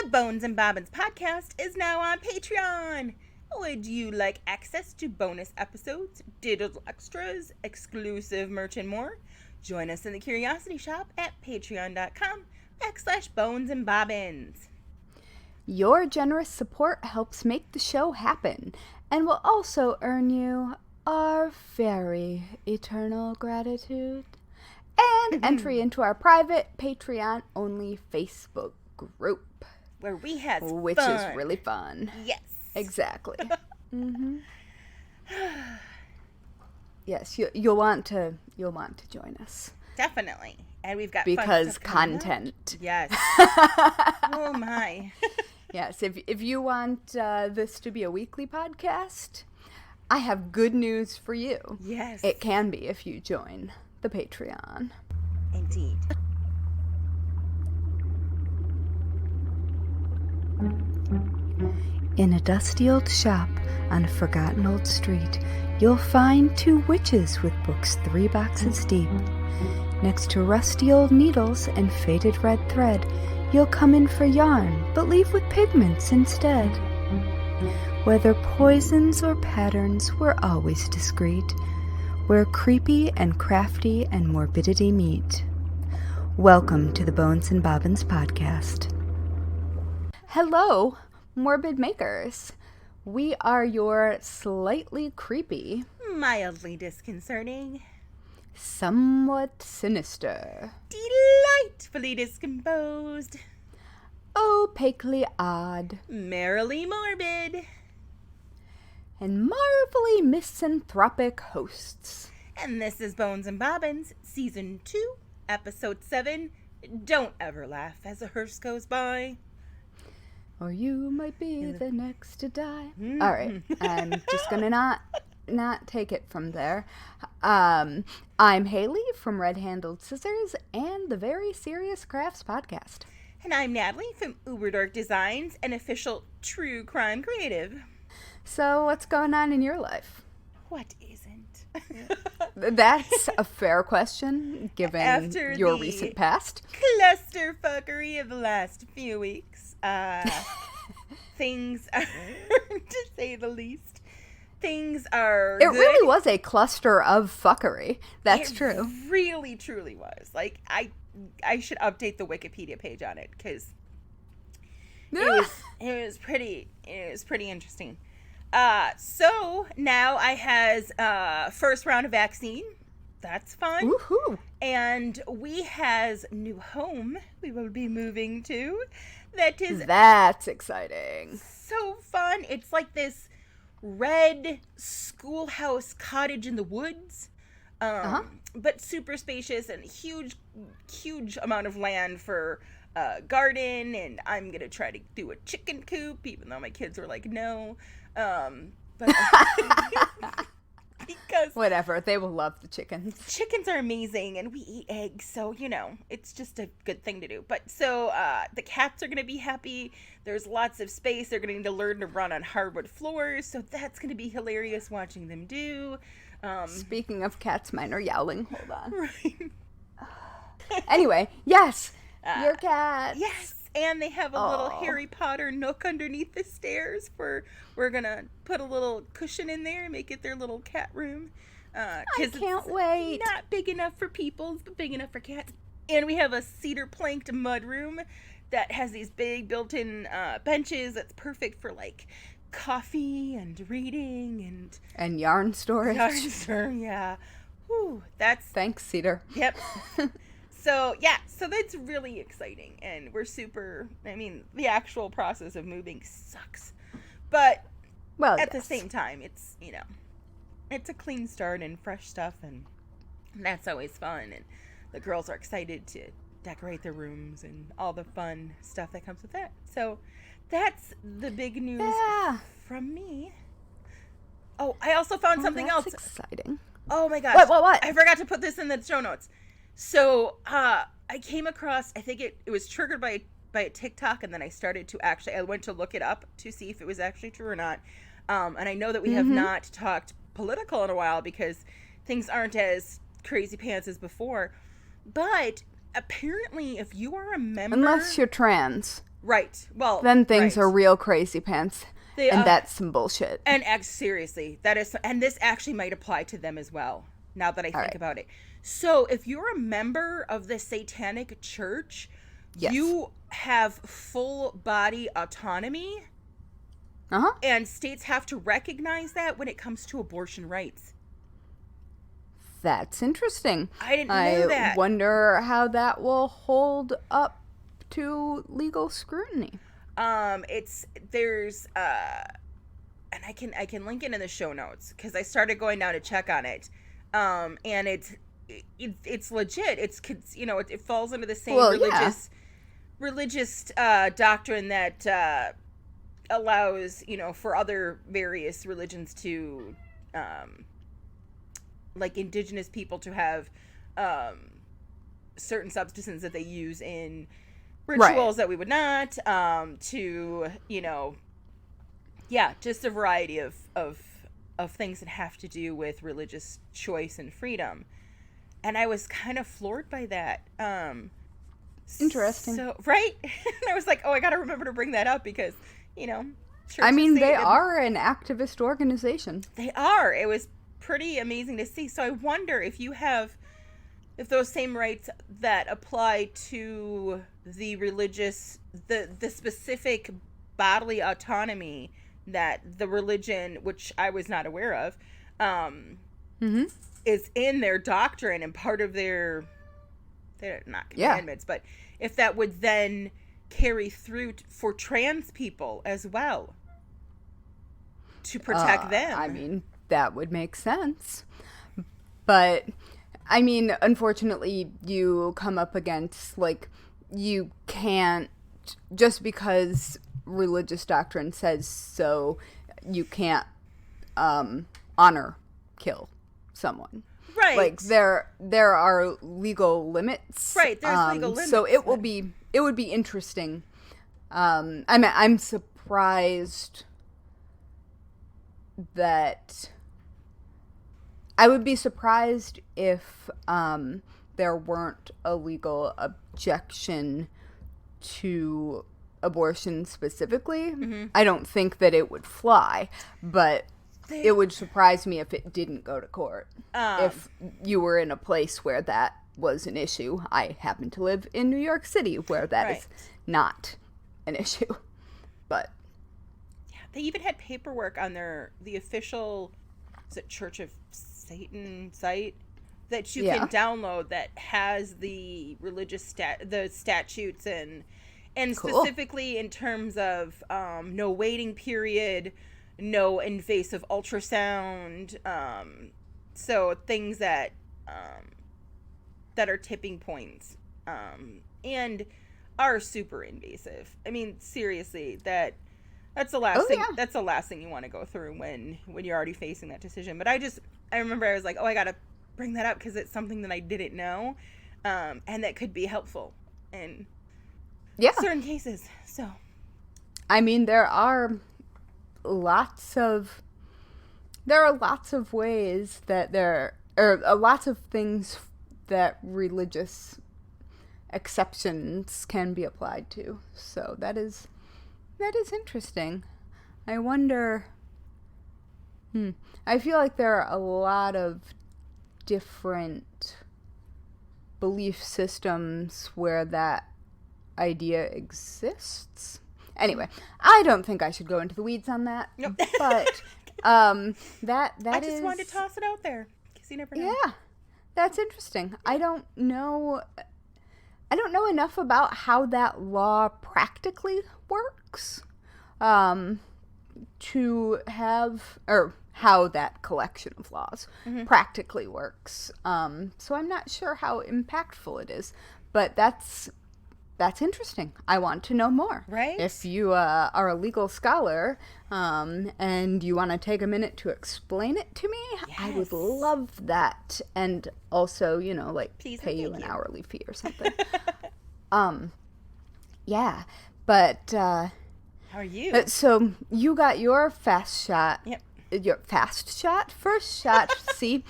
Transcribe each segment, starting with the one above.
Bones and Bobbins podcast is now on Patreon. Would you like access to bonus episodes, digital extras, exclusive merch, and more? Join us in the Curiosity Shop at patreon.com/Bones and Bobbins. Your generous support helps make the show happen and will also earn you our very eternal gratitude and entry into our private Patreon-only Facebook group. Where we have which fun. Is really fun. Yes. Exactly. Yes, you'll want to join us. Definitely. And we've got because fun stuff content. Yes. Oh my. Yes, if you want this to be a weekly podcast, I have good news for you. Yes. It can be if you join the Patreon. Indeed. In a dusty old shop on a forgotten old street, you'll find two witches with books 3 boxes deep. Next to rusty old needles and faded red thread, you'll come in for yarn, but leave with pigments instead. Whether poisons or patterns, we're always discreet, where creepy and crafty and morbidity meet. Welcome to the Bones and Bobbins podcast. Hello, morbid makers. We are your slightly creepy, Mildly disconcerting, somewhat sinister, delightfully discomposed, opaquely odd, merrily morbid, and marvelly misanthropic hosts. And this is Bones and Bobbins, Season 2, Episode 7, Don't Ever Laugh as a Hearse Goes By. Or you might be the next to die. All right, I'm just gonna not take it from there. I'm Haley from Red Handled Scissors and the Very Serious Crafts podcast. And I'm Natalie from Uber Dark Designs, an official true crime creative. So what's going on in your life? What isn't? That's a fair question, given After your the recent past. Clusterfuckery of the last few weeks. Things are, to say the least, things are It good. really was a cluster of fuckery. That's true. It really, truly was. Like, I should update the Wikipedia page on it, because it was pretty interesting. So now I has first round of vaccine. That's fun. Woohoo! And we has new home we will be moving to. That's exciting. So fun. It's like this red schoolhouse cottage in the woods. But super spacious and huge amount of land for garden. And I'm going to try to do a chicken coop, even though my kids were like, no. But because whatever, they will love the chickens. Chickens are amazing, and we eat eggs, so it's just a good thing to do. But so the cats are gonna be happy. There's lots of space. They're gonna need to learn to run on hardwood floors, so that's gonna be hilarious watching them do. Speaking of cats, mine are yowling. Hold on. Right. Anyway, yes, your cats. Yes. And they have a little Harry Potter nook underneath the stairs we're gonna put a little cushion in there and make it their little cat room. I can't wait. Not big enough for people's, but big enough for cats. And we have a cedar planked mud room that has these big built-in benches that's perfect for like coffee and reading and yarn storage. Yeah. Whew, thanks, Cedar. Yep. So, so that's really exciting, and we're the actual process of moving sucks, but at the same time, it's, it's a clean start and fresh stuff, and that's always fun, and the girls are excited to decorate their rooms and all the fun stuff that comes with that. So, that's the big news from me. Oh, I also found something else. Exciting. Oh my gosh. What? I forgot to put this in the show notes. So, I came across, I think it was triggered by a TikTok, and then I went to look it up to see if it was actually true or not. And I know that we have not talked political in a while because things aren't as crazy pants as before. But apparently, if you are a member... Unless you're trans. Right. Well, then things are real crazy pants. And that's some bullshit. And seriously, that is, and this actually might apply to them as well, now that I think about it. So if you're a member of the Satanic Church, you have full body autonomy. And states have to recognize that when it comes to abortion rights. That's interesting. I didn't know that. I wonder how that will hold up to legal scrutiny. There's and I can link it in the show notes, because I started going down to check on it, and it's legit. It's, you know, it falls under the same religious doctrine that allows, you know, for other various religions to like indigenous people to have certain substances that they use in rituals that we would not, to, you know, just a variety of things that have to do with religious choice and freedom. And I was kind of floored by that. Interesting. So, right? And I was like, oh, I got to remember to bring that up because, you know, I mean, they are an activist organization. They are. It was pretty amazing to see. So I wonder if those same rights that apply to the religious, the specific bodily autonomy that the religion, which I was not aware of, is in their doctrine and part of they're not commandments, but if that would then carry through for trans people as well to protect them. I mean, that would make sense. But I mean, unfortunately, you come up against, like, you can't, just because religious doctrine says so, you can't honor kill someone. Right. Like, there are legal limits. Right, there's legal limits. So it would be interesting. I'm surprised that I would be surprised if there weren't a legal objection to abortion specifically. I don't think that it would fly, but it would surprise me if it didn't go to court. If you were in a place where that was an issue. I happen to live in New York City, where that is not an issue. But they even had paperwork on the official, is it Church of Satan site that you can download that has the religious the statutes and specifically in terms of no waiting period, no invasive ultrasound, so things that are tipping points and are super invasive. I mean, seriously, that's the last thing. That's the last thing you want to go through when you're already facing that decision. But I remember I was like, oh, I gotta bring that up because it's something that I didn't know, and that could be helpful in certain cases. So, I mean, there are lots of ways that there are lots of things that religious exceptions can be applied to. So that is interesting. I wonder. I feel like there are a lot of different belief systems where that idea exists. Anyway, I don't think I should go into the weeds on that. Nope. But that I just wanted to toss it out there because you never know. Yeah, that's interesting. I don't know enough about how that law practically works, to have, or how that collection of laws practically works. So I'm not sure how impactful it is, but that's interesting. I want to know more. Right. If you are a legal scholar and you want to take a minute to explain it to me, I would love that. And also, please pay you an hourly fee or something. Yeah. But how are you? So you got your fast shot. Yep. Your fast shot? First shot. See,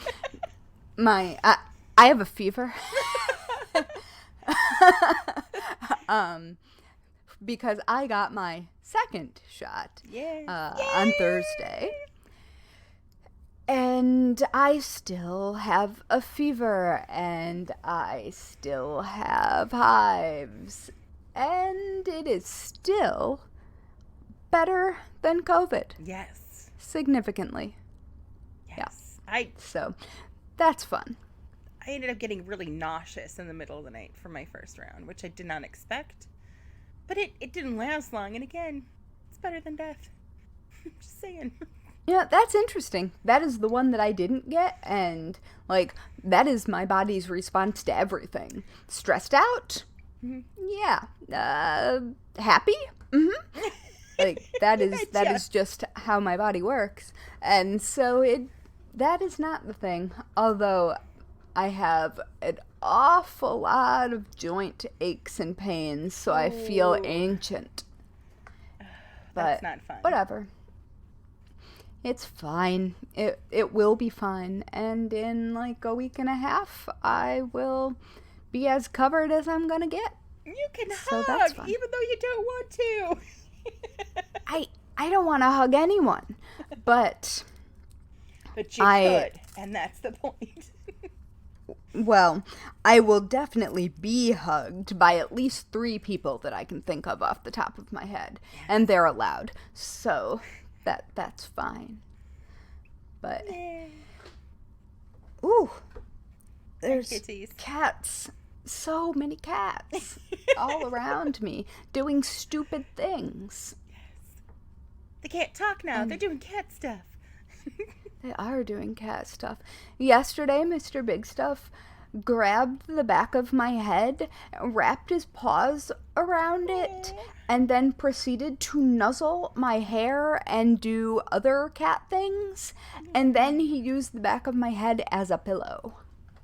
I have a fever. because I got my second shot Yeah. on Thursday. And I still have a fever, and I still have hives, and it is still better than COVID. Yes. Significantly. Yes. Yeah. So, that's fun. I ended up getting really nauseous in the middle of the night for my first round, which I did not expect. But it didn't last long, and again, it's better than death. Just saying. Yeah, that's interesting. That is the one that I didn't get, and, like, that is my body's response to everything. Stressed out? Mm-hmm. Yeah. Happy? Mm-hmm. Like, that is just how my body works. And so that is not the thing. Although I have an awful lot of joint aches and pains, so I feel ancient. That's not fun. Whatever. It's fine. It will be fine. And in like a week and a half, I will be as covered as I'm going to get. You can hug, even though you don't want to. I don't want to hug anyone. But you could, and that's the point. Well, I will definitely be hugged by at least 3 people that I can think of off the top of my head. Yes. And they're allowed. So... That's fine. But ooh, there's cats. So many cats all around me doing stupid things. Yes. They can't talk now. They're doing cat stuff. They are doing cat stuff. Yesterday, Mr. Big Stuff grabbed the back of my head, wrapped his paws around it, and then proceeded to nuzzle my hair and do other cat things. And then he used the back of my head as a pillow.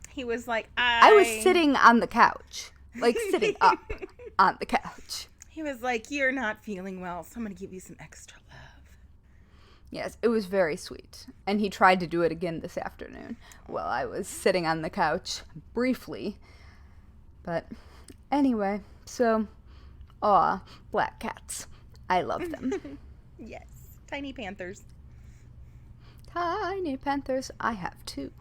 He was like, I was sitting on the couch, like sitting up on the couch. He was like, you're not feeling well, so I'm going to give you some extra love. Yes, it was very sweet. And he tried to do it again this afternoon while I was sitting on the couch briefly. But anyway, so, black cats. I love them. Yes, tiny panthers. Tiny panthers. I have 2.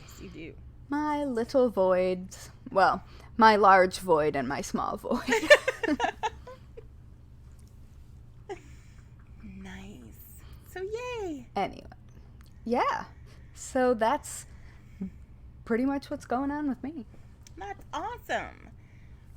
Yes, you do. My little voids. Well, my large void and my small void. So yay! Anyway, yeah. So that's pretty much what's going on with me. That's awesome.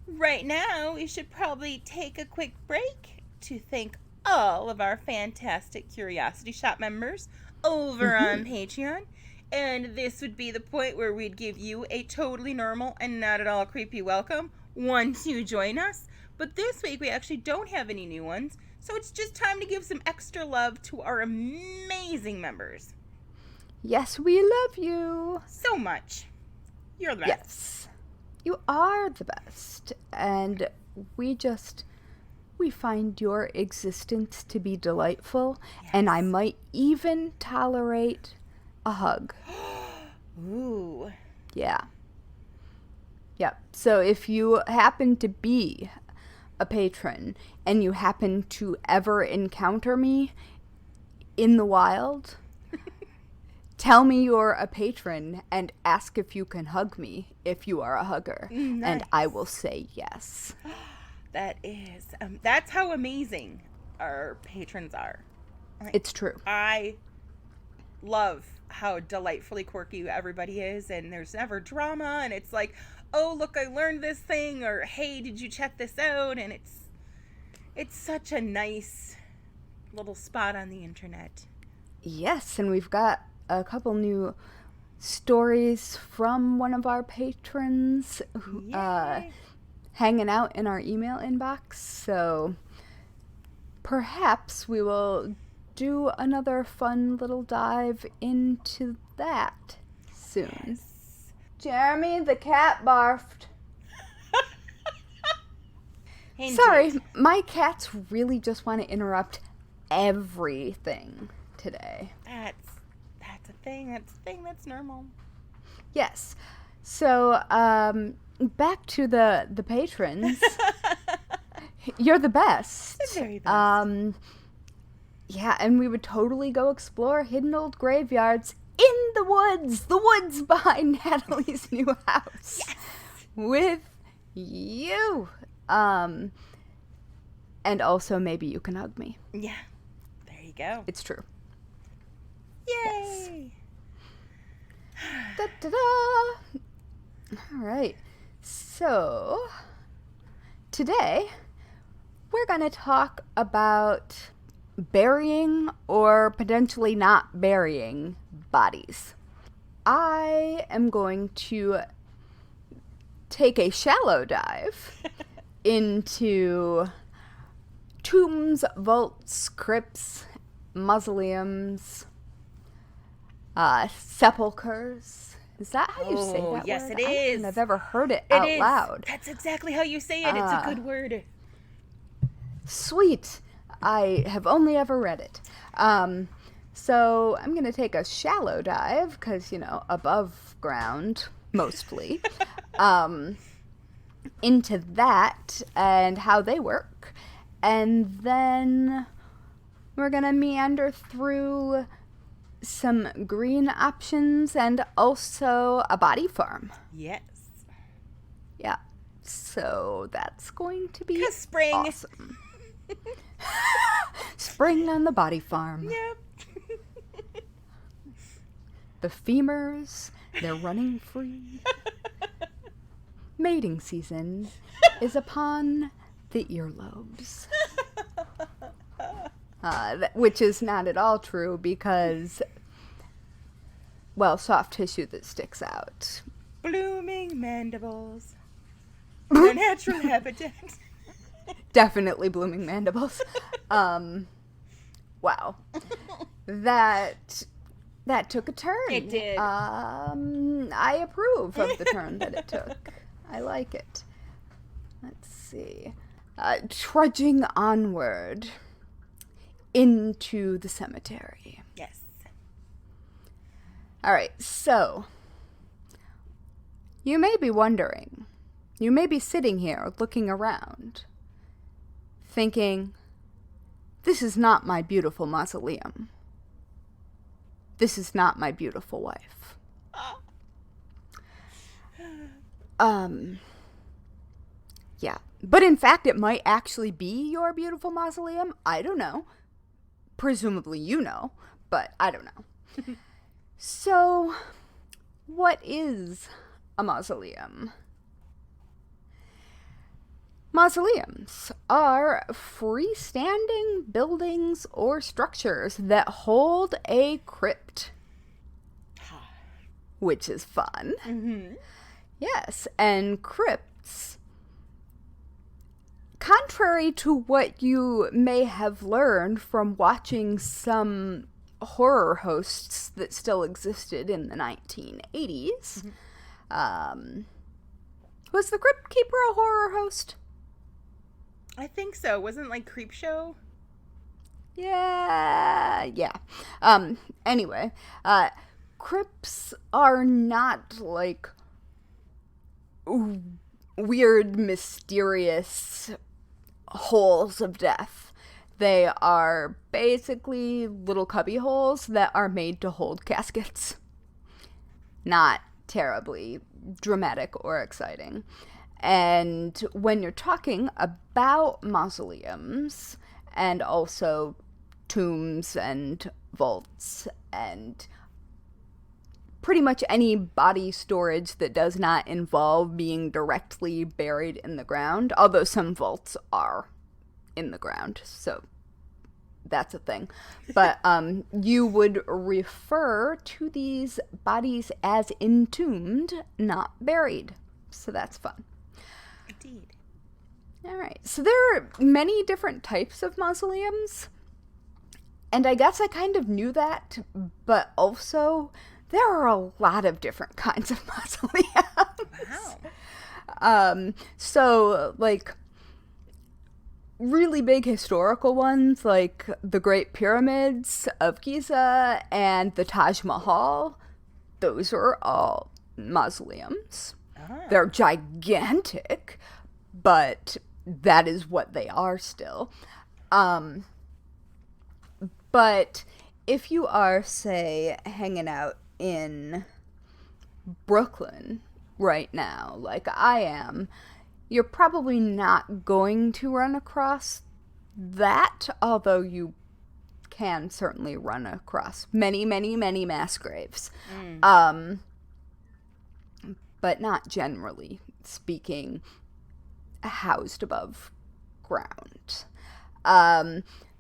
Right now, we should probably take a quick break to thank all of our fantastic Curiosity Shop members over on Patreon. And this would be the point where we'd give you a totally normal and not at all creepy welcome once you join us. But this week, we actually don't have any new ones. So it's just time to give some extra love to our amazing members. Yes, we love you. So much. You're the best. Yes, you are the best. And we find your existence to be delightful. Yes. And I might even tolerate a hug. Ooh. Yeah. Yep. So if you happen to be a patron and you happen to ever encounter me in the wild, tell me you're a patron and ask if you can hug me if you are a hugger. Nice. And I will say yes. That is that's how amazing our patrons are. It's true. I love how delightfully quirky everybody is, and there's never drama, and it's like, oh, look, I learned this thing, or hey, did you check this out? And it's such a nice little spot on the internet. Yes, and we've got a couple new stories from one of our patrons hanging out in our email inbox, so perhaps we will do another fun little dive into that soon. Yes. Jeremy, the cat barfed. Sorry, my cats really just want to interrupt everything today. That's a thing. That's a thing. That's normal. Yes. So, back to the patrons. You're the best. The very best. Yeah, and we would totally go explore hidden old graveyards in the woods behind Natalie's new house. Yes. With you. And also maybe you can hug me. Yeah. There you go. It's true. Yay. Yes. Da-da-da. All right. So, today we're going to talk about burying or potentially not burying bodies. I am going to take a shallow dive into tombs, vaults, crypts, mausoleums, sepulchres. Is that how you say that yes, word? it is. I don't think I've ever heard it out loud. That's exactly how you say it. It's a good word. Sweet. I have only ever read it. So I'm going to take a shallow dive, because, above ground, mostly, into that and how they work. And then we're going to meander through some green options and also a body farm. Yes. Yeah. So that's going to be spring. Awesome. Spring on the body farm. Yep. The femurs, they're running free. Mating season is upon the earlobes. Which is not at all true because, soft tissue that sticks out. Blooming mandibles. Their natural habitat. Definitely blooming mandibles. Wow. That took a turn. It did. I approve of the turn that it took. I like it. Let's see. Trudging onward into the cemetery. Yes. All right, so you may be wondering, you may be sitting here looking around, thinking, this is not my beautiful mausoleum. This is not my beautiful wife. Yeah. But in fact, it might actually be your beautiful mausoleum. I don't know. Presumably you know, but I don't know. So, what is a mausoleum? Mausoleums are freestanding buildings or structures that hold a crypt, which is fun. Mm-hmm. Yes, and crypts, contrary to what you may have learned from watching some horror hosts that still existed in the 1980s, was the Crypt Keeper a horror host? I think so. Wasn't like Creepshow? Yeah. Anyway, crypts are not like weird, mysterious holes of death. They are basically little cubby holes that are made to hold caskets. Not terribly dramatic or exciting. And when you're talking about mausoleums and also tombs and vaults and pretty much any body storage that does not involve being directly buried in the ground, although some vaults are in the ground, so that's a thing. But you would refer to these bodies as entombed, not buried. So that's fun. Indeed. All right. So there are many different types of mausoleums. And I guess I kind of knew that, but also there are a lot of different kinds of mausoleums. Wow. So, like, really big historical ones, like the Great Pyramids of Giza and the Taj Mahal, those are all mausoleums. They're gigantic, but that is what they are still. But if you are, say, hanging out in Brooklyn right now, like I am, you're probably not going to run across that, although you can certainly run across many, many, many mass graves. But not generally speaking housed above ground.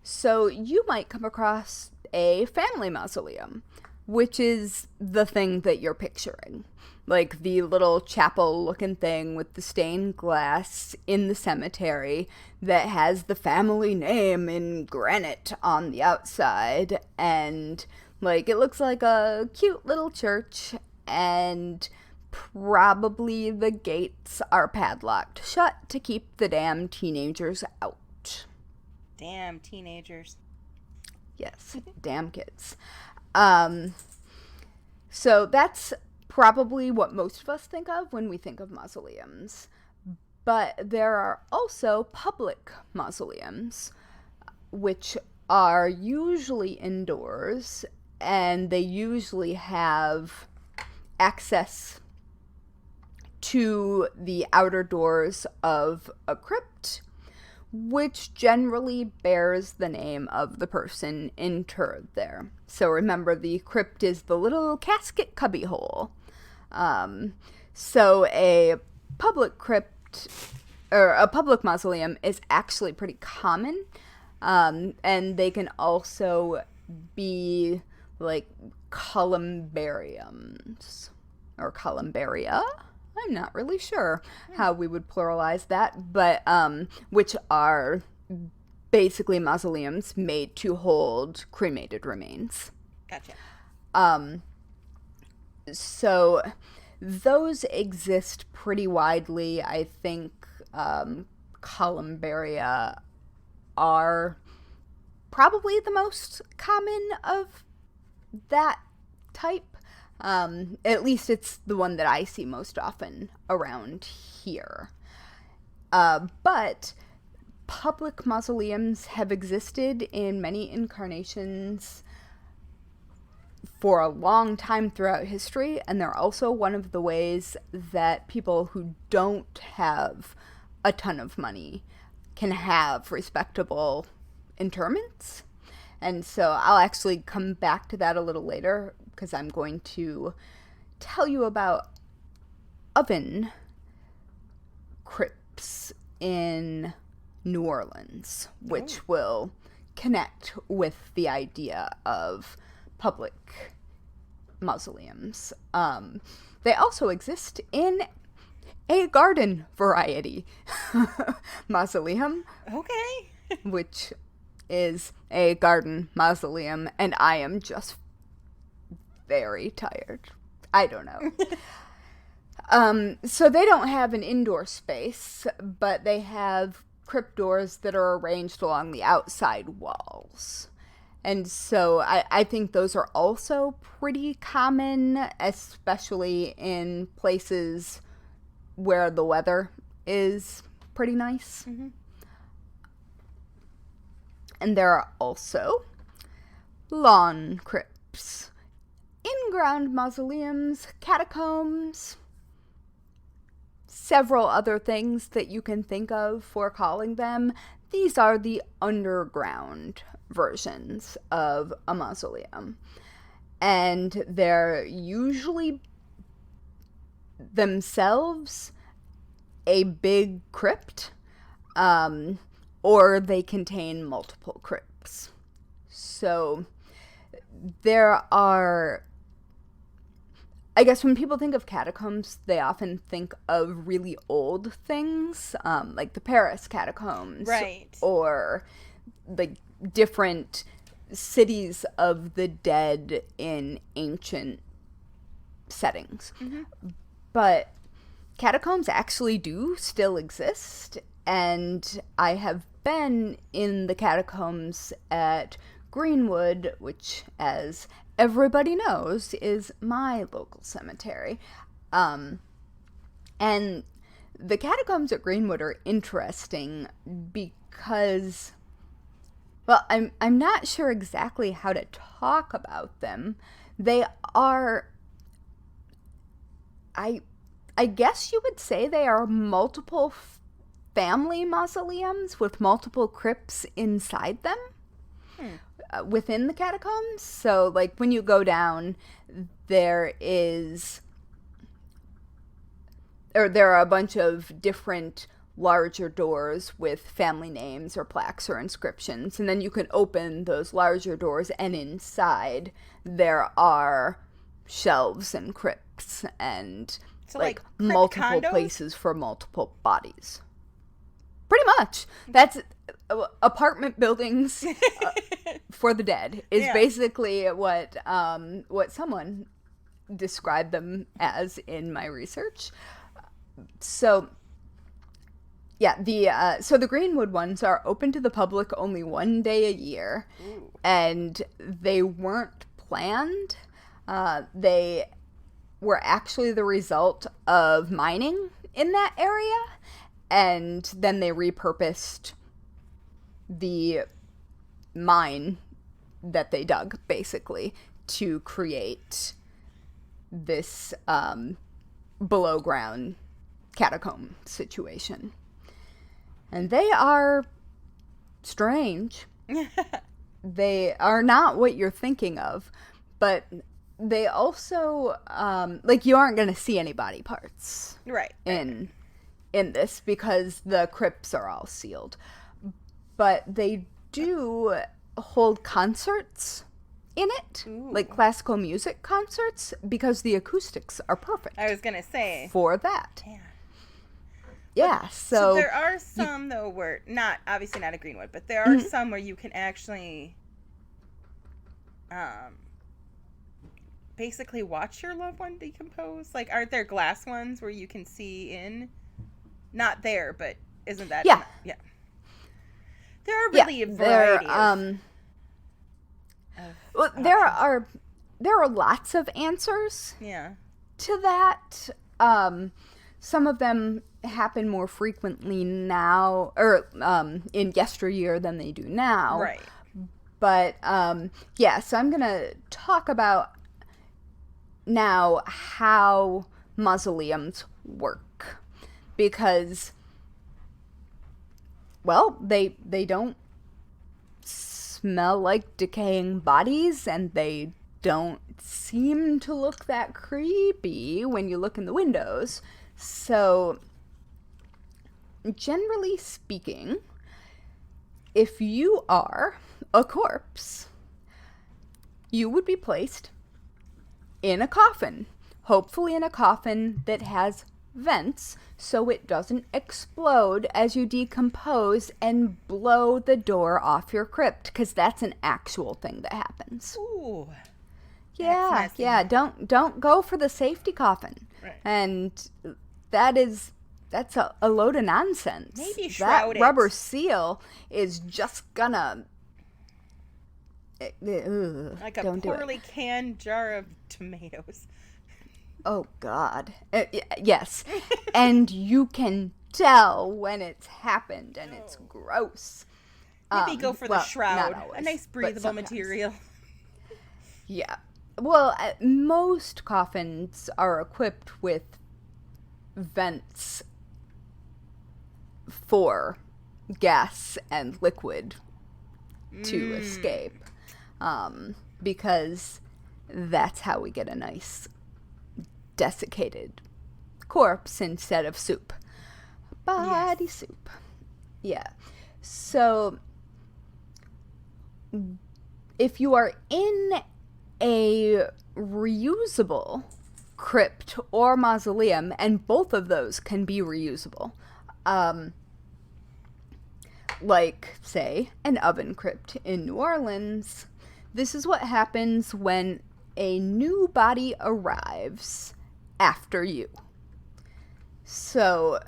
So you might come across a family mausoleum, which is the thing that you're picturing. Like the little chapel-looking thing with the stained glass in the cemetery that has the family name in granite on the outside. And, like, it looks like a cute little church, and probably the gates are padlocked shut to keep the damn teenagers out. Damn teenagers. Yes, damn kids. So that's probably what most of us think of when we think of mausoleums. But there are also public mausoleums, which are usually indoors, and they usually have access to the outer doors of a crypt, which generally bears the name of the person interred there. So remember, the crypt is the little casket cubbyhole. So a public crypt, or a public mausoleum, is actually pretty common, and they can also be like columbariums, or columbaria. I'm not really sure how we would pluralize that, but which are basically mausoleums made to hold cremated remains. Gotcha. So those exist pretty widely. I think columbaria are probably the most common of that type. At least it's the one that I see most often around here. But public mausoleums have existed in many incarnations for a long time throughout history, and they're also one of the ways that people who don't have a ton of money can have respectable interments. And so I'll actually come back to that a little later, because I'm going to tell you about oven crypts in New Orleans, which will connect with the idea of public mausoleums. They also exist in a garden variety mausoleum. Okay. Which is a garden mausoleum, and I am just very tired. I don't know. So they don't have an indoor space, but they have crypt doors that are arranged along the outside walls. And so I think those are also pretty common, especially in places where the weather is pretty nice. Mm-hmm. And there are also lawn crypts, in-ground mausoleums, catacombs, several other things that you can think of for calling them. These are the underground versions of a mausoleum. And they're usually themselves a big crypt, or they contain multiple crypts. So there are, I guess when people think of catacombs, they often think of really old things, like the Paris catacombs. Right. Or like different cities of the dead in ancient settings. Mm-hmm. But catacombs actually do still exist, and I have been in the catacombs at Greenwood, which, as everybody knows, is my local cemetery. And the catacombs at Greenwood are interesting because, well, I'm not sure exactly how to talk about them. They are, I guess you would say they are multiple family mausoleums with multiple crypts inside them. Within the catacombs. So, like, when you go down, there are a bunch of different larger doors with family names or plaques or inscriptions, and then you can open those larger doors, and inside there are shelves and crypts and so, like crypt multiple condos? places for multiple bodies. Pretty much. That's apartment buildings for the dead is basically what someone described them as in my research. So yeah, the Greenwood ones are open to the public only one day a year. Ooh. And they weren't planned. They were actually the result of mining in that area, and then they repurposed the mine that they dug, basically, to create this below ground catacomb situation. And they are strange. They are not what you're thinking of, but they also, you aren't going to see any body parts. Right. In this, because the crypts are all sealed. But they do hold concerts in it. Ooh. Like classical music concerts, because the acoustics are perfect. I was going to say. For that. Yeah. Yeah, so there are some, though, where, obviously not at Greenwood, but there are some where you can actually basically watch your loved one decompose. Like, aren't there glass ones where you can see in? Not there, but isn't that? Yeah. Yeah. There are really a variety of there are lots of answers. Yeah. To that. Some of them happen more frequently now, or in yesteryear than they do now. Right. But, so I'm going to talk about now how mausoleums work. Because, well, they don't smell like decaying bodies, and they don't seem to look that creepy when you look in the windows. So, generally speaking, if you are a corpse, you would be placed in a coffin. Hopefully in a coffin that has vents so it doesn't explode as you decompose and blow the door off your crypt, because that's an actual thing that happens. Ooh. Yeah, don't go for the safety coffin. Right. And that's a load of nonsense. Maybe shroud that rubber seal is just gonna like a poorly canned jar of tomatoes. Oh God. Yes. And you can tell when it's happened, and it's gross. Maybe go for the shroud. Not always, a nice breathable material. Yeah. Well, most coffins are equipped with vents for gas and liquid to escape. Because that's how we get a nice desiccated corpse instead of soup. Body soup. Yeah. So, if you are in a reusable crypt or mausoleum, and both of those can be reusable, like, say, an oven crypt in New Orleans, this is what happens when a new body arrives after you. So,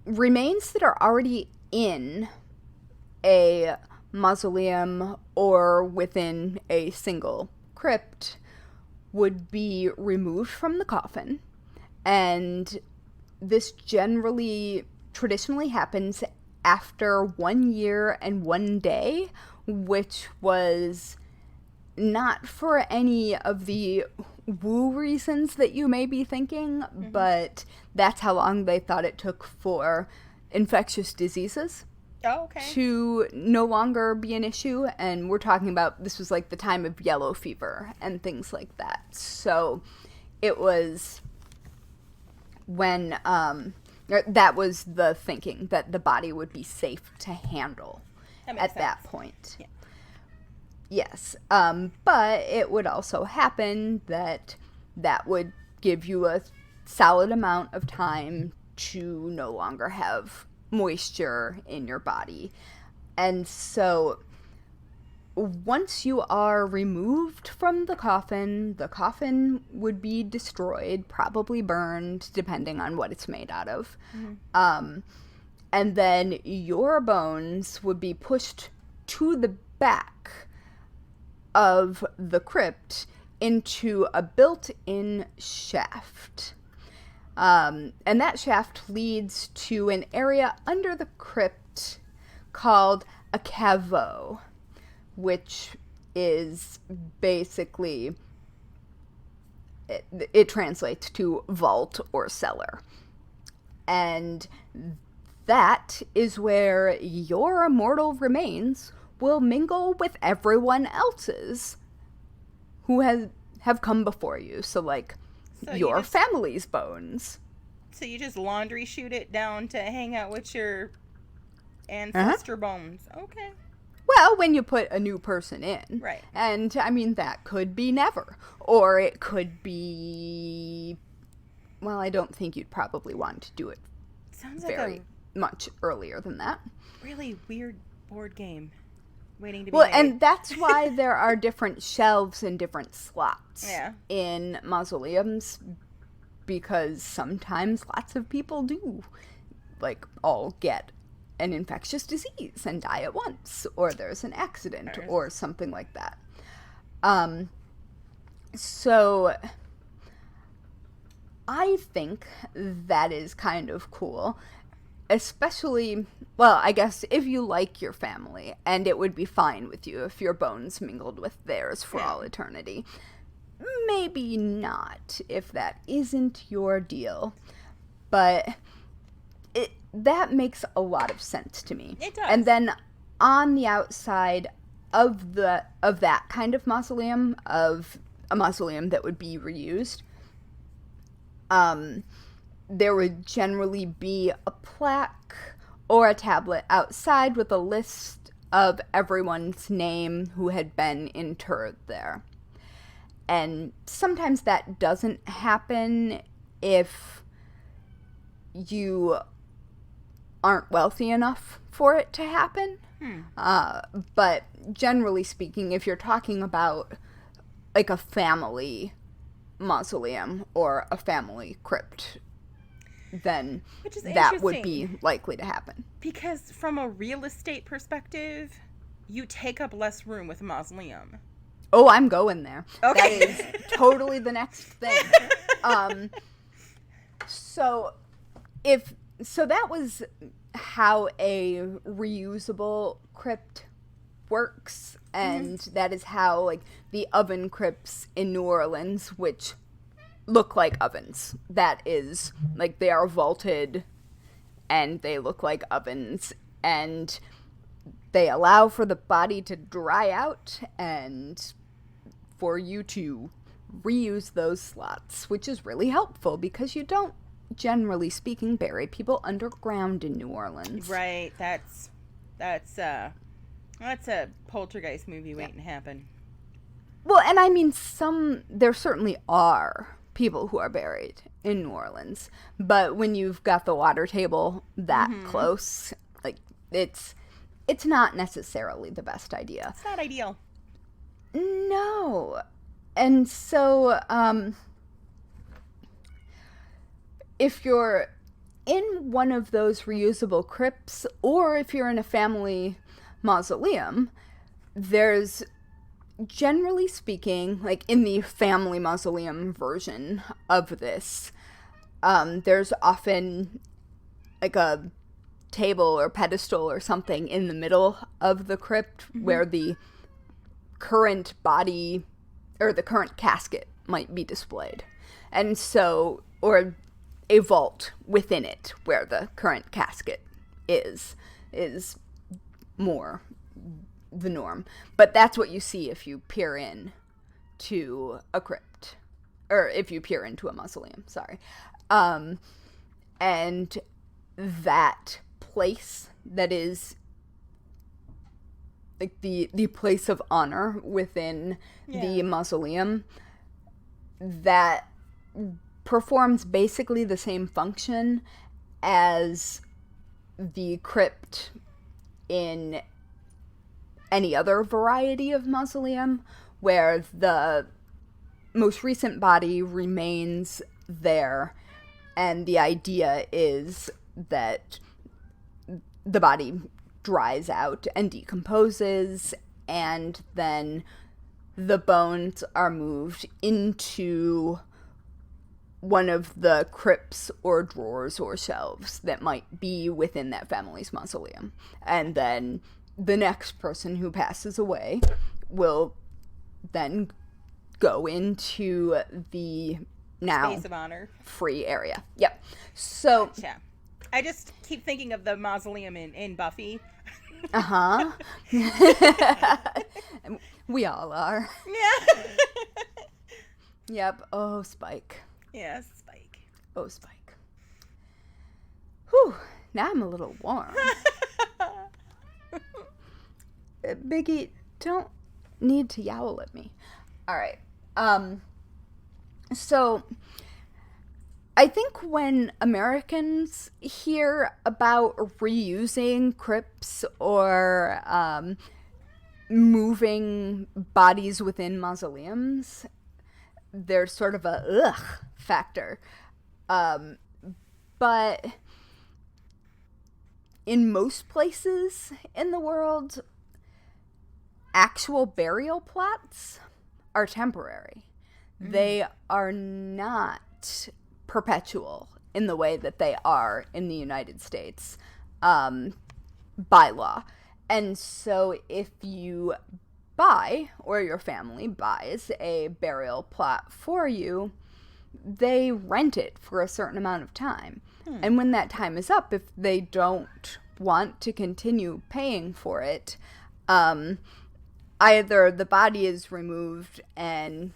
remains that are already in a mausoleum or within a single crypt would be removed from the coffin, and this traditionally happens after 1 year and 1 day, which was not for any of the woo reasons that you may be thinking, but that's how long they thought it took for infectious diseases to no longer be an issue. And we're talking about, this was like the time of yellow fever and things like that. So it was when that was the thinking, that the body would be safe to handle at that point. Yeah. Yes, but it would also happen that would give you a solid amount of time to no longer have moisture in your body. And so once you are removed from the coffin would be destroyed, probably burned, depending on what it's made out of. And then your bones would be pushed to the back of the crypt into a built-in shaft. And that shaft leads to an area under the crypt called a caveau, which is basically, it translates to vault or cellar. And that is where your immortal remains will mingle with everyone else's who have come before you. So, like, your family's bones. So you just laundry shoot it down to hang out with your ancestor bones. Okay. Well, when you put a new person in. Right. And, I mean, that could be never. Or it could be... Well, I don't think you'd probably want to do it very much earlier than that. Really weird board game waiting to be Well, made. and that's why there are different shelves and different slots in mausoleums, because sometimes lots of people do, like, all get an infectious disease and die at once, or there's an accident or something like that. So I think that is kind of cool, especially, well, I guess if you like your family, and it would be fine with you if your bones mingled with theirs for all eternity. Maybe not if that isn't your deal, but that makes a lot of sense to me. It does. And then on the outside of that kind of mausoleum, of a mausoleum that would be reused, there would generally be a plaque or a tablet outside with a list of everyone's name who had been interred there. And sometimes that doesn't happen if you aren't wealthy enough for it to happen. But generally speaking, if you're talking about like a family mausoleum or a family crypt, then that would be likely to happen. Because from a real estate perspective, you take up less room with a mausoleum. Oh, I'm going there. Okay. That is totally the next thing. So that was how a reusable crypt works, and that is how, like, the oven crypts in New Orleans, which look like ovens, that is, like, they are vaulted and they look like ovens, and they allow for the body to dry out and for you to reuse those slots, which is really helpful because you don't, generally speaking, bury people underground in New Orleans. Right. That's a poltergeist movie waiting to happen. Well, and I mean, there certainly are people who are buried in New Orleans, but when you've got the water table that close, like, it's not necessarily the best idea. It's not ideal. No. And so, if you're in one of those reusable crypts, or if you're in a family mausoleum, there's, generally speaking, like in the family mausoleum version of this, there's often like a table or pedestal or something in the middle of the crypt where the current body or the current casket might be displayed. And so, or a vault within it where the current casket is more the norm. But that's what you see if you peer in to a crypt, or if you peer into a mausoleum, sorry. And that place that is like the place of honor within the mausoleum, that performs basically the same function as the crypt in any other variety of mausoleum, where the most recent body remains there, and the idea is that the body dries out and decomposes, and then the bones are moved into one of the crypts or drawers or shelves that might be within that family's mausoleum. And then the next person who passes away will then go into the now space of honor free area. Yep. So gotcha. I just keep thinking of the mausoleum in Buffy. We all are. Yeah. Yep. Oh, Spike. Yeah, Spike. Oh, Spike. Whew. Now I'm a little warm. Biggie, don't need to yowl at me. All right. So I think when Americans hear about reusing crypts or moving bodies within mausoleums, there's sort of a ugh factor. But in most places in the world, actual burial plots are temporary. They are not perpetual in the way that they are in the United States by law. And so if you buy, or your family buys, a burial plot for you, they rent it for a certain amount of time. And when that time is up, if they don't want to continue paying for it, either the body is removed and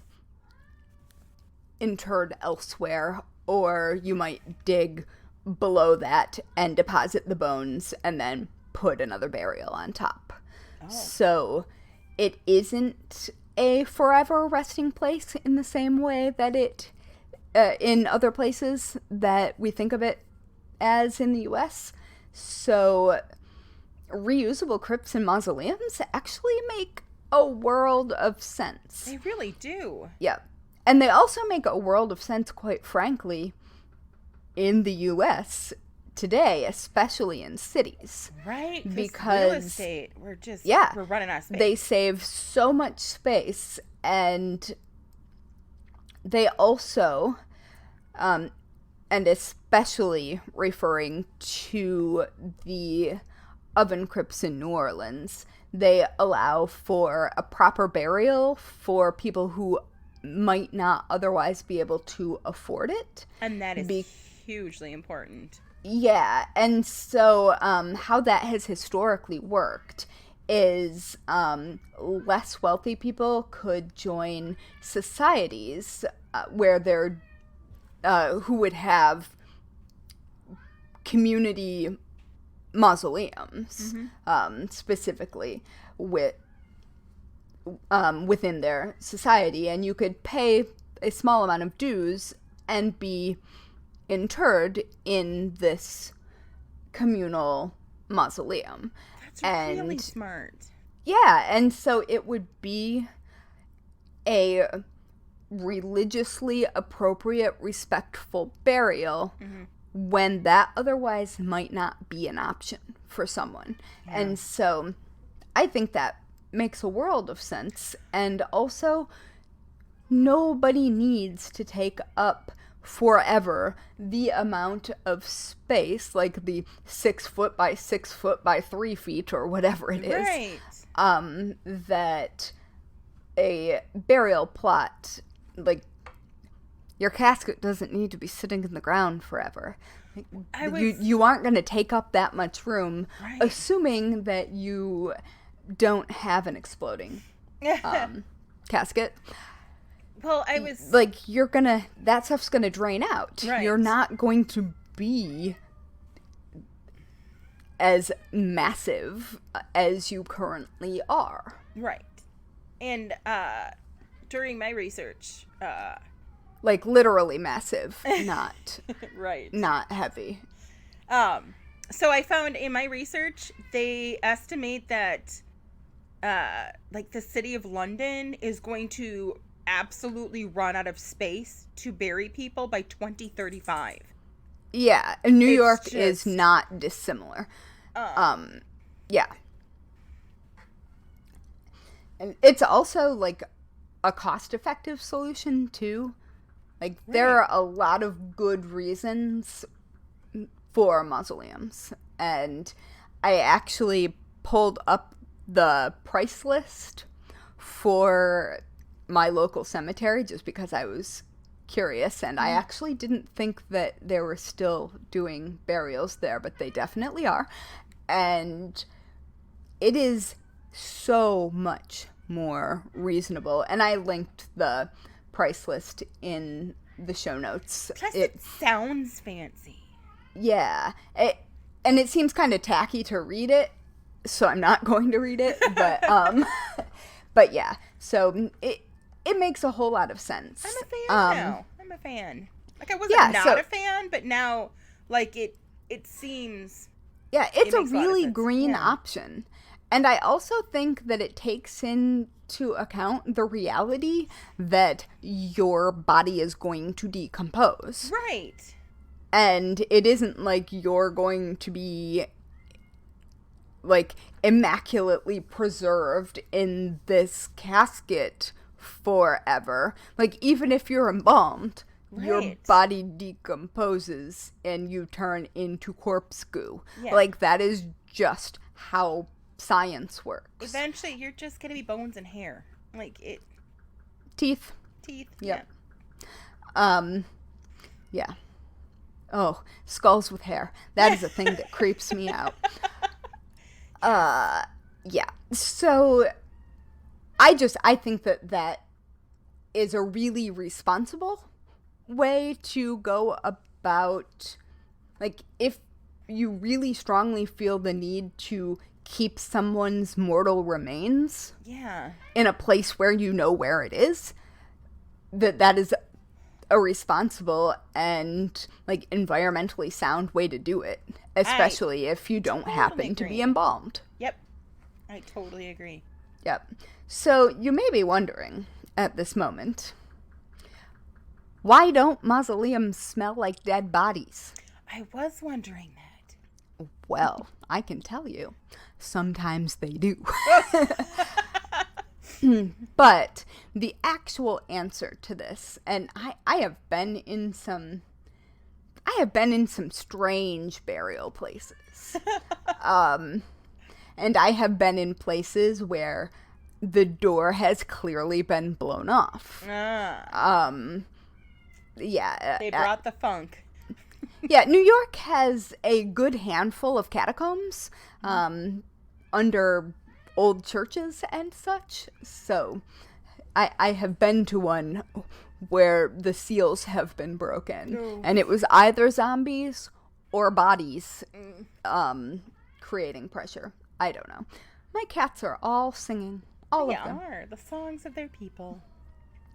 interred elsewhere, or you might dig below that and deposit the bones and then put another burial on top. So it isn't a forever resting place in the same way that it in other places that we think of it as in the US. So reusable crypts and mausoleums actually make a world of sense. They really do. Yeah. And they also make a world of sense, quite frankly, in the US today, especially in cities. Right? Because real estate, we're running out of space. They save so much space, and they also, and especially referring to the oven crypts in New Orleans, they allow for a proper burial for people who might not otherwise be able to afford it. And that is hugely important. Yeah, and so how that has historically worked is less wealthy people could join societies where they're who would have community mausoleums, specifically within their society, and you could pay a small amount of dues and be interred in this communal mausoleum. That's really smart. Yeah, and so it would be a religiously appropriate, respectful burial when that otherwise might not be an option for someone. Yeah. And so I think that makes a world of sense. And also, nobody needs to take up forever the amount of space, like the 6 foot by 6 foot by 3 feet or whatever it is, right. that a burial plot, like, your casket doesn't need to be sitting in the ground forever. You aren't going to take up that much room, right, assuming that you don't have an exploding casket. Well, I was... Like, that stuff's gonna drain out. Right. You're not going to be as massive as you currently are. Right. And, during my research, like, literally massive, not... right. Not heavy. So I found in my research, they estimate that, like, the city of London is going to absolutely run out of space to bury people by 2035. Yeah, New York is not dissimilar. Yeah. And it's also, like, a cost-effective solution, too. Like, right, there are a lot of good reasons for mausoleums. And I actually pulled up the price list for my local cemetery just because I was curious, and I actually didn't think that they were still doing burials there, but they definitely are. And it is so much more reasonable, and I linked the price list in the show notes. Plus it sounds fancy. Yeah, and it seems kind of tacky to read it, so I'm not going to read it, but but yeah, so it makes a whole lot of sense. I'm a fan now. I'm a fan. Like, I wasn't a fan, but now, like, it seems... Yeah, it's a really green option. And I also think that it takes into account the reality that your body is going to decompose. Right. And it isn't like you're going to be, like, immaculately preserved in this casket forever. Like, even if you're embalmed, right, your body decomposes and you turn into corpse goo. Yeah. Like, that is just how science works. Eventually, you're just gonna be bones and hair. Like, it... Teeth. Yeah. Yeah. Oh, skulls with hair. That is a thing that creeps me out. Yeah. So... I think that is a really responsible way to go about, like, if you really strongly feel the need to keep someone's mortal remains in a place where you know where it is, that is a responsible and, like, environmentally sound way to do it, especially if you don't happen to be embalmed. Yep. I totally agree. Yep. So you may be wondering at this moment, why don't mausoleums smell like dead bodies? I was wondering that. Well, I can tell you, sometimes they do. But the actual answer to this, and I have been in some strange burial places. And I have been in places where the door has clearly been blown off. Yeah. They brought the funk. Yeah, New York has a good handful of catacombs under old churches and such. So I have been to one where the seals have been broken. And it was either zombies or bodies creating pressure. I don't know. My cats are all singing. All of them. They are. The songs of their people.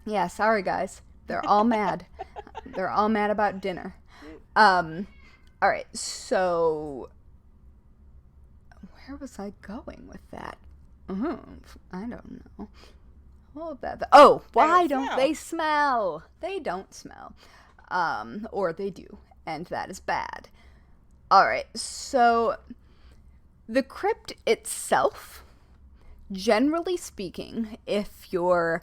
Yeah, sorry guys. They're all mad. They're all mad about dinner. Alright, so where was I going with that? I don't know. All of that. Oh, why don't they smell? They don't smell. Or they do, and that is bad. Alright, so the crypt itself, generally speaking, if you're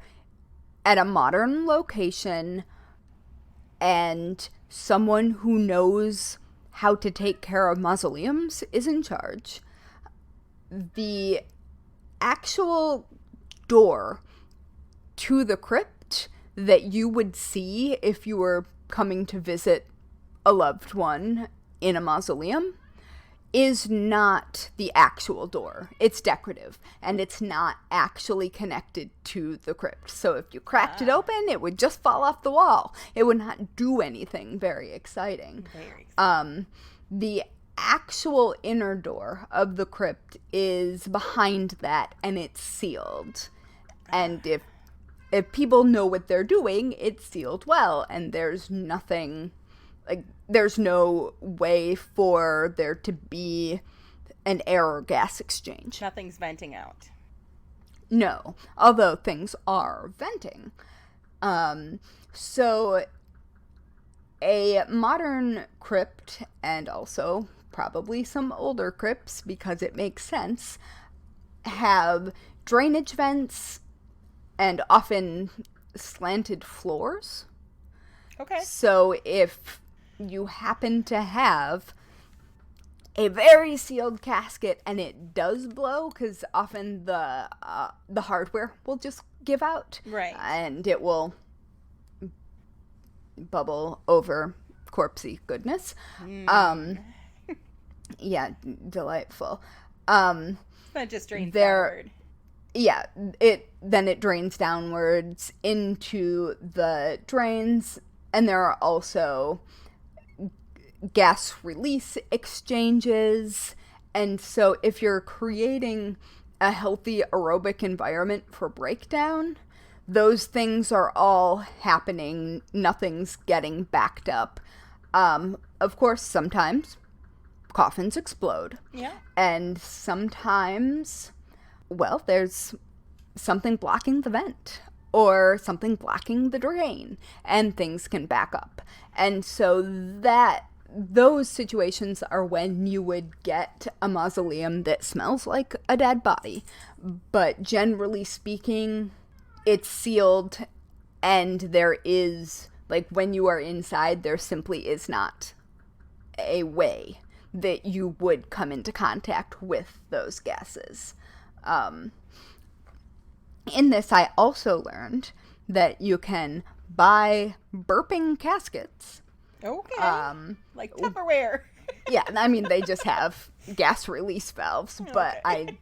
at a modern location, and someone who knows how to take care of mausoleums is in charge. The actual door to the crypt that you would see if you were coming to visit a loved one in a mausoleum is not the actual door. It's decorative, and it's not actually connected to the crypt. So if you cracked it open, it would just fall off the wall. It would not do anything very exciting. The actual inner door of the crypt is behind that, and it's sealed. And if people know what they're doing, it's sealed well, and there's nothing... Like, there's no way for there to be an air or gas exchange. Nothing's venting out. No, although things are venting. So a modern crypt, and also probably some older crypts, because it makes sense, have drainage vents and often slanted floors. Okay. So if you happen to have a very sealed casket and it does blow, because often the hardware will just give out, right, and it will bubble over corpsey goodness. Yeah, delightful. That just drains downward. Yeah, it drains downwards into the drains, and there are also gas release exchanges. And so if you're creating a healthy aerobic environment for breakdown, those things are all happening. Nothing's getting backed up. Of course, sometimes coffins explode. Yeah. And sometimes, well, there's something blocking the vent or something blocking the drain, and things can back up. And so those situations are when you would get a mausoleum that smells like a dead body. But generally speaking, it's sealed, and there is, like, when you are inside, there simply is not a way that you would come into contact with those gases. In this, I also learned that you can buy burping caskets. Okay. Like Tupperware. Yeah, I mean, they just have gas release valves, but Okay.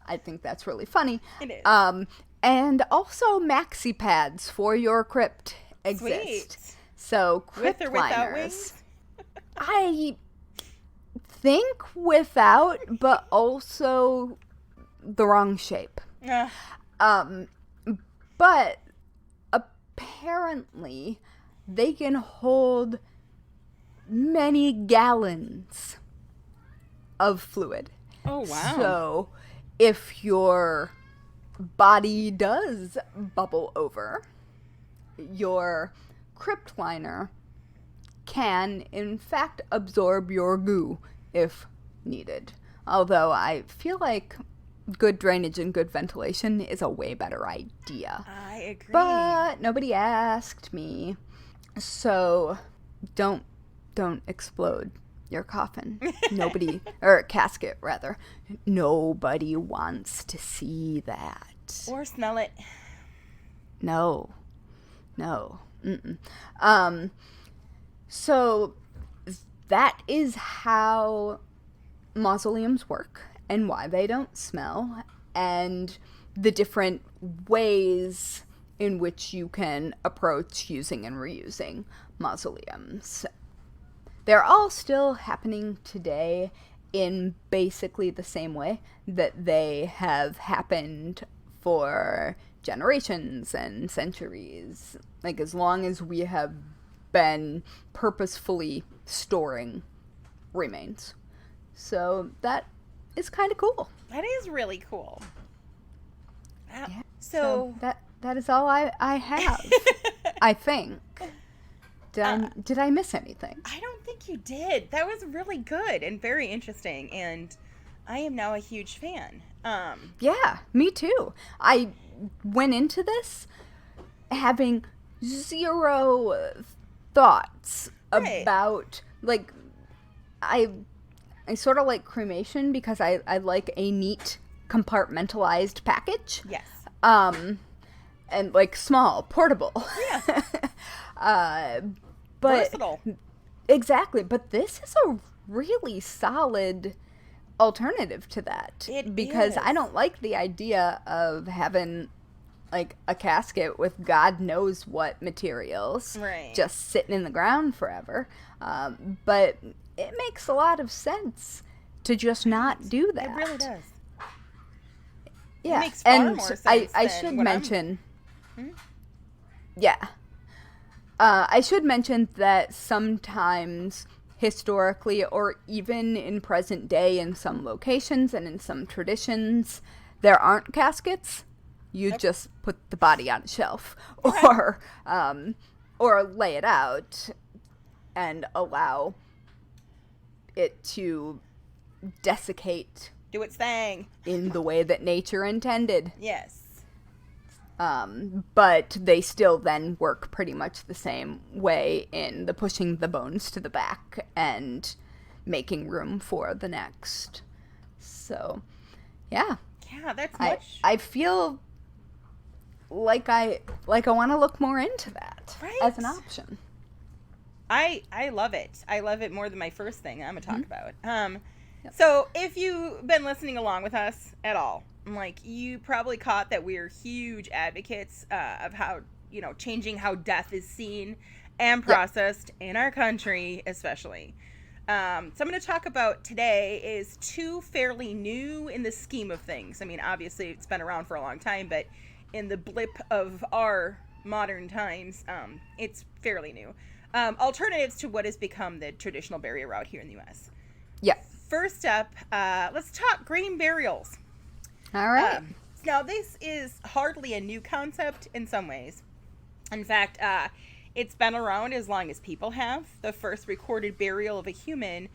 I think that's really funny. It is. And also maxi pads for your crypt exist. Sweet. So crypt With or without liners. wings? I think without, but also the wrong shape. But apparently they can hold many gallons of fluid. Oh, wow. So if your body does bubble over, your crypt liner can, in fact, absorb your goo if needed. Although I feel like good drainage and good ventilation is a way better idea. I agree. But nobody asked me. So don't explode your coffin. Nobody, or casket rather. Nobody wants to see that. Or smell it. No. So that is how mausoleums work and why they don't smell, and the different ways in which you can approach using and reusing mausoleums. They're all still happening today in basically the same way that they have happened for generations and centuries. Like, as long as we have been purposefully storing remains. So that is kind of cool. That is really cool. Yeah. So that is all I have. I think. Did I miss anything? I don't think you did. That was really good and very interesting, and I am now a huge fan. Yeah, me too. I went into this having zero thoughts Right. about, like, I sort of like cremation because I like a neat compartmentalized package. Yes. And like small, portable. Yeah. But versatile. Exactly, but this is a really solid alternative to that. Because is. I don't like the idea of having like a casket with God knows what materials Right. just sitting in the ground forever. But it makes a lot of sense to just not do that. It really does. Yeah, It makes far and more sense I than should what mention. Yeah. I should mention that sometimes, historically, or even in present day in some locations and in some traditions, there aren't caskets. You just put the body on a shelf, or lay it out and allow it to desiccate, do its thing in the way that nature intended. Yes. But they still then work pretty much the same way in the pushing the bones to the back and making room for the next. So, yeah. Yeah, that's much. I feel like I want to look more into that as an option. I love it. I love it more than my first thing I'm going to talk about. So if you've been listening along with us at all, like, you probably caught that we're huge advocates of how, changing how death is seen and processed in our country, especially. So I'm going to talk about today is two fairly new in the scheme of things. I mean, obviously it's been around for a long time, but in the blip of our modern times, it's fairly new. Alternatives to what has become the traditional burial route here in the U.S. Yeah. First up, let's talk green burials. All right. Now, this is hardly a new concept in some ways. In fact, it's been around as long as people have. The first recorded burial of a human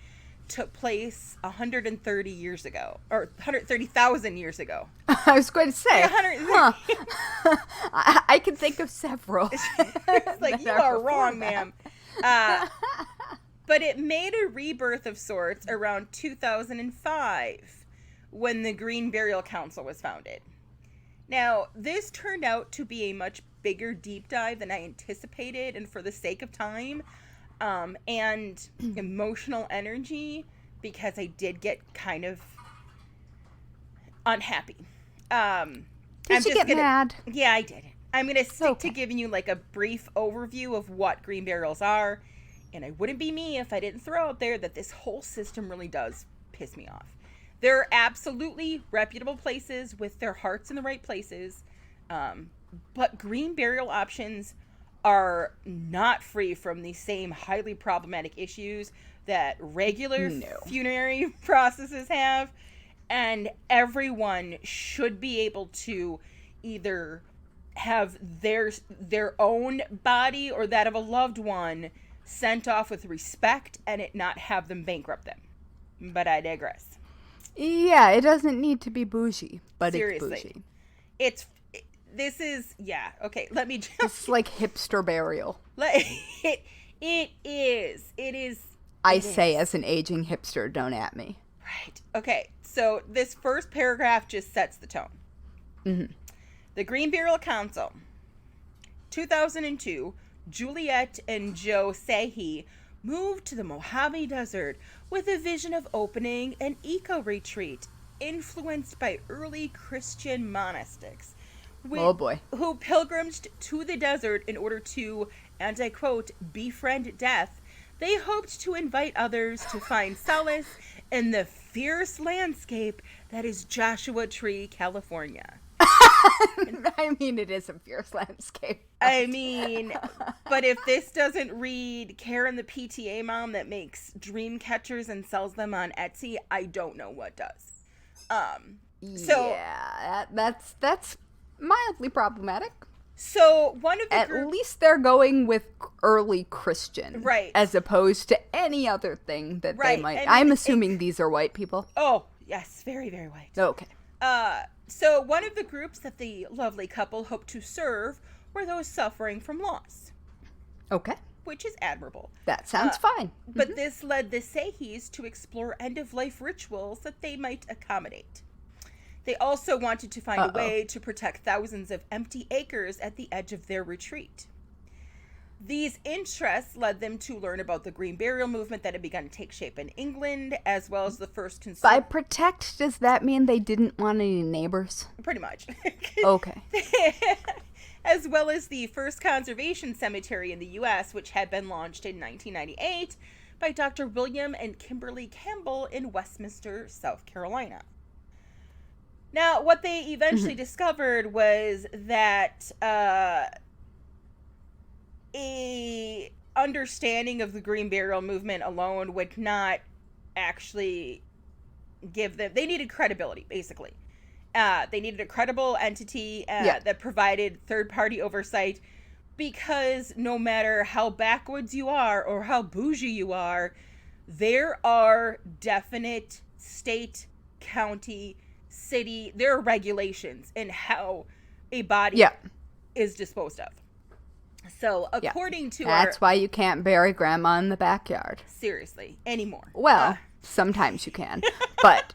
took place 130 years ago, or 130,000 years ago. I was going to say, Yeah, I can think of several. It's like, you are wrong, ma'am. But it made a rebirth of sorts around 2005 when the Green Burial Council was founded. Now, this turned out to be a much bigger deep dive than I anticipated, and for the sake of time and emotional energy, because I did get kind of unhappy. Did you get mad? Yeah, I did. I'm going to stick to giving you like a brief overview of what green burials are, and it wouldn't be me if I didn't throw out there that this whole system really does piss me off. They're absolutely reputable places with their hearts in the right places, but green burial options are not free from the same highly problematic issues that regular funerary processes have, and everyone should be able to either have their own body or that of a loved one sent off with respect and it not have them bankrupt them. But I digress. Yeah, it doesn't need to be bougie, but Seriously. It's bougie. Okay, let me just... It's like hipster burial. It is. I say as an aging hipster, don't at me. Right. Okay, so this first paragraph just sets the tone. Mm-hmm. The Green Burial Council, 2002, Juliet and Joe Sahi moved to the Mojave Desert with a vision of opening an eco-retreat influenced by early Christian monastics who pilgrimaged to the desert in order to, and I quote, befriend death. They hoped to invite others to find solace in the fierce landscape that is Joshua Tree, California. I mean, it is a fierce landscape. I mean, but if this doesn't read Karen the PTA mom that makes dream catchers and sells them on Etsy, I don't know what does. Yeah, that's mildly problematic. So one of the At least they're going with early Christian, right, as opposed to any other thing that they might. And I'm assuming these are white people. Oh yes, very, very white. Okay. So one of the groups that the lovely couple hoped to serve were those suffering from loss. Okay. which is admirable. That sounds fine. But this led the Sahis to explore end-of-life rituals that they might accommodate. They also wanted to find a way to protect thousands of empty acres at the edge of their retreat. These interests led them to learn about the green burial movement that had begun to take shape in England, as well as the first By protect, does that mean they didn't want any neighbors? Pretty much. Okay. As well as the first conservation cemetery in the U.S., which had been launched in 1998 by Dr. William and Kimberly Campbell in Westminster, South Carolina. Now, what they eventually discovered was that a understanding of the green burial movement alone would not actually give them... They needed credibility, basically. They needed a credible entity that provided third-party oversight, because no matter how backwoods you are or how bougie you are, there are definite state, county, city, there are regulations in how a body is disposed of. So, according to That's why you can't bury grandma in the backyard. Seriously, anymore. Well, sometimes you can, but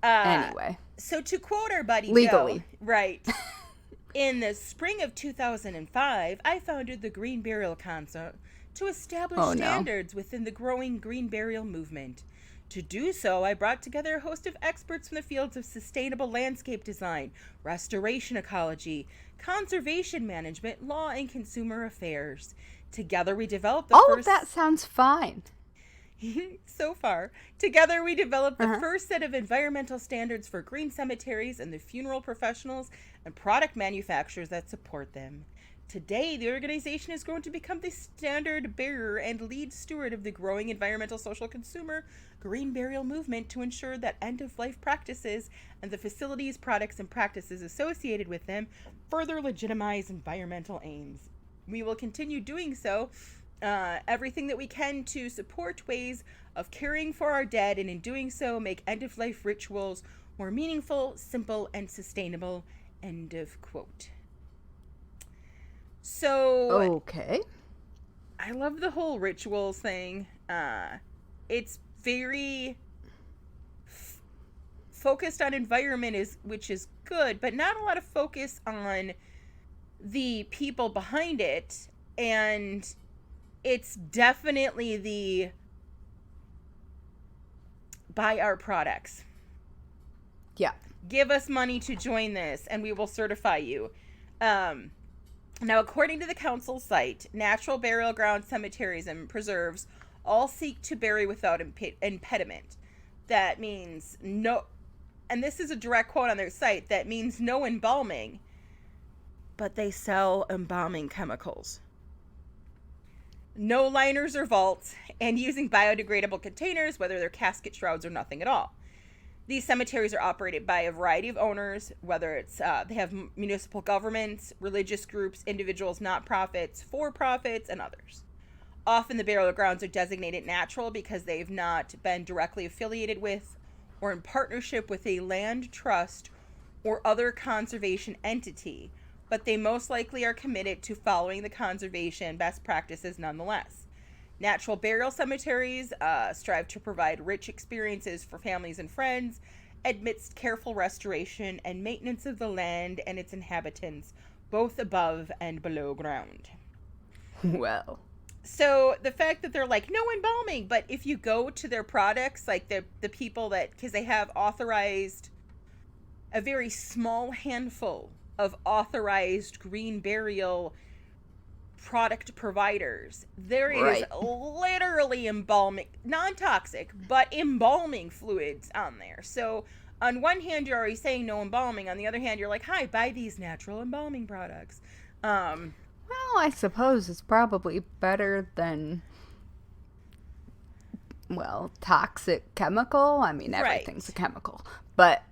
anyway. So, to quote our buddy legally. Joe, right, in the spring of 2005, I founded the Green Burial Council to establish standards within the growing green burial movement. To do so, I brought together a host of experts from the fields of sustainable landscape design, restoration ecology, conservation management, law, and consumer affairs. Together, we developed the All of that sounds fine. So far. Together, we developed the first set of environmental standards for green cemeteries and the funeral professionals and product manufacturers that support them. Today, the organization has grown to become the standard bearer and lead steward of the growing environmental social consumer green burial movement to ensure that end-of-life practices and the facilities, products, and practices associated with them further legitimize environmental aims. We will continue doing so, everything that we can to support ways of caring for our dead, and in doing so, make end-of-life rituals more meaningful, simple, and sustainable. End of quote. So, okay. I love the whole rituals thing. It's very focused on environment, which is good, but not a lot of focus on the people behind it. And it's definitely the buy our products. Yeah. Give us money to join this, and we will certify you. Now, according to the council site, natural burial ground cemeteries and preserves all seek to bury without impediment. That means no, and this is a direct quote on their site, that means no embalming, but they sell embalming chemicals. No liners or vaults, and using biodegradable containers, whether they're casket shrouds or nothing at all. These cemeteries are operated by a variety of owners, whether it's they have municipal governments, religious groups, individuals, not-profits, for-profits, and others. Often the burial grounds are designated natural because they've not been directly affiliated with or in partnership with a land trust or other conservation entity, but they most likely are committed to following the conservation best practices nonetheless. Natural burial cemeteries strive to provide rich experiences for families and friends amidst careful restoration and maintenance of the land and its inhabitants, both above and below ground. Well. So the fact that they're like, no embalming, but if you go to their products, like the people that, because they have authorized, a very small handful of authorized green burial product providers, there is literally embalming, non-toxic, but embalming fluids on there. So on one hand, you're already saying no embalming. On the other hand, you're like, hi, buy these natural embalming products. Well, I suppose it's probably better than, well, toxic chemical. I mean, everything's a chemical. But,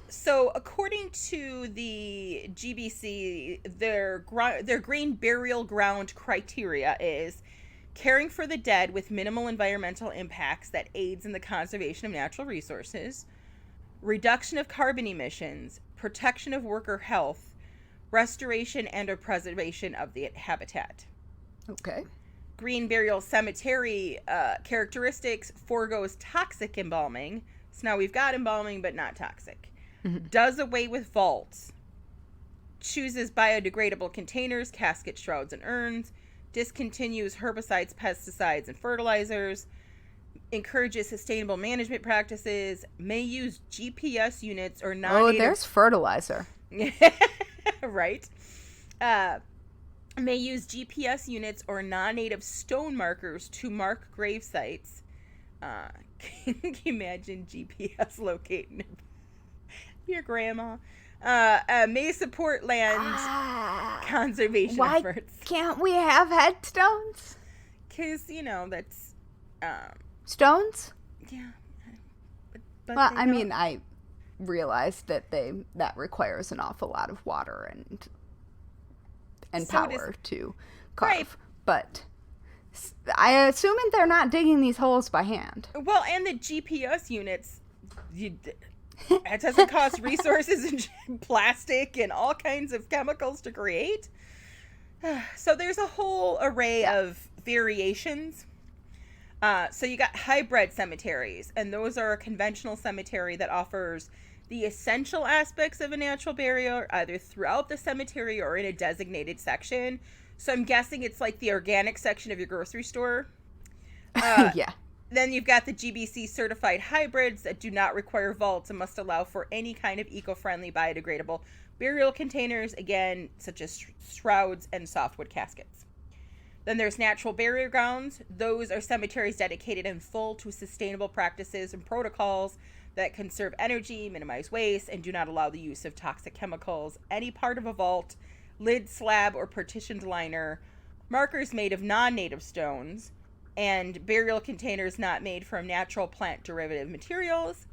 So, according to the GBC, their green burial ground criteria is caring for the dead with minimal environmental impacts that aids in the conservation of natural resources, reduction of carbon emissions, protection of worker health, restoration and or preservation of the habitat. Okay. Green burial cemetery characteristics forgoes toxic embalming. So now we've got embalming, but not toxic. Mm-hmm. Does away with vaults. Chooses biodegradable containers, caskets, shrouds, and urns. Discontinues herbicides, pesticides, and fertilizers. Encourages sustainable management practices. May use GPS units or non-native... Oh, there's fertilizer. Right. May use GPS units or non-native stone markers to mark grave sites. Can you imagine GPS locating your grandma? May support land conservation efforts. Why can't we have headstones? Because, that's... Stones? Yeah. But I mean, I realized that that requires an awful lot of water and power to carve. Right. But I assuming they're not digging these holes by hand. Well, and the GPS units, it doesn't cost resources and plastic and all kinds of chemicals to create. So there's a whole array of variations. So you got hybrid cemeteries, and those are a conventional cemetery that offers the essential aspects of a natural burial either throughout the cemetery or in a designated section. So I'm guessing it's like the organic section of your grocery store. Yeah. Then you've got the GBC certified hybrids that do not require vaults and must allow for any kind of eco-friendly biodegradable burial containers, again, such as shrouds and softwood caskets. Then there's natural burial grounds. Those are cemeteries dedicated in full to sustainable practices and protocols that conserve energy, minimize waste, and do not allow the use of toxic chemicals. Any part of a vault, lid, slab, or partitioned liner, markers made of non-native stones, and burial containers not made from natural plant derivative materials.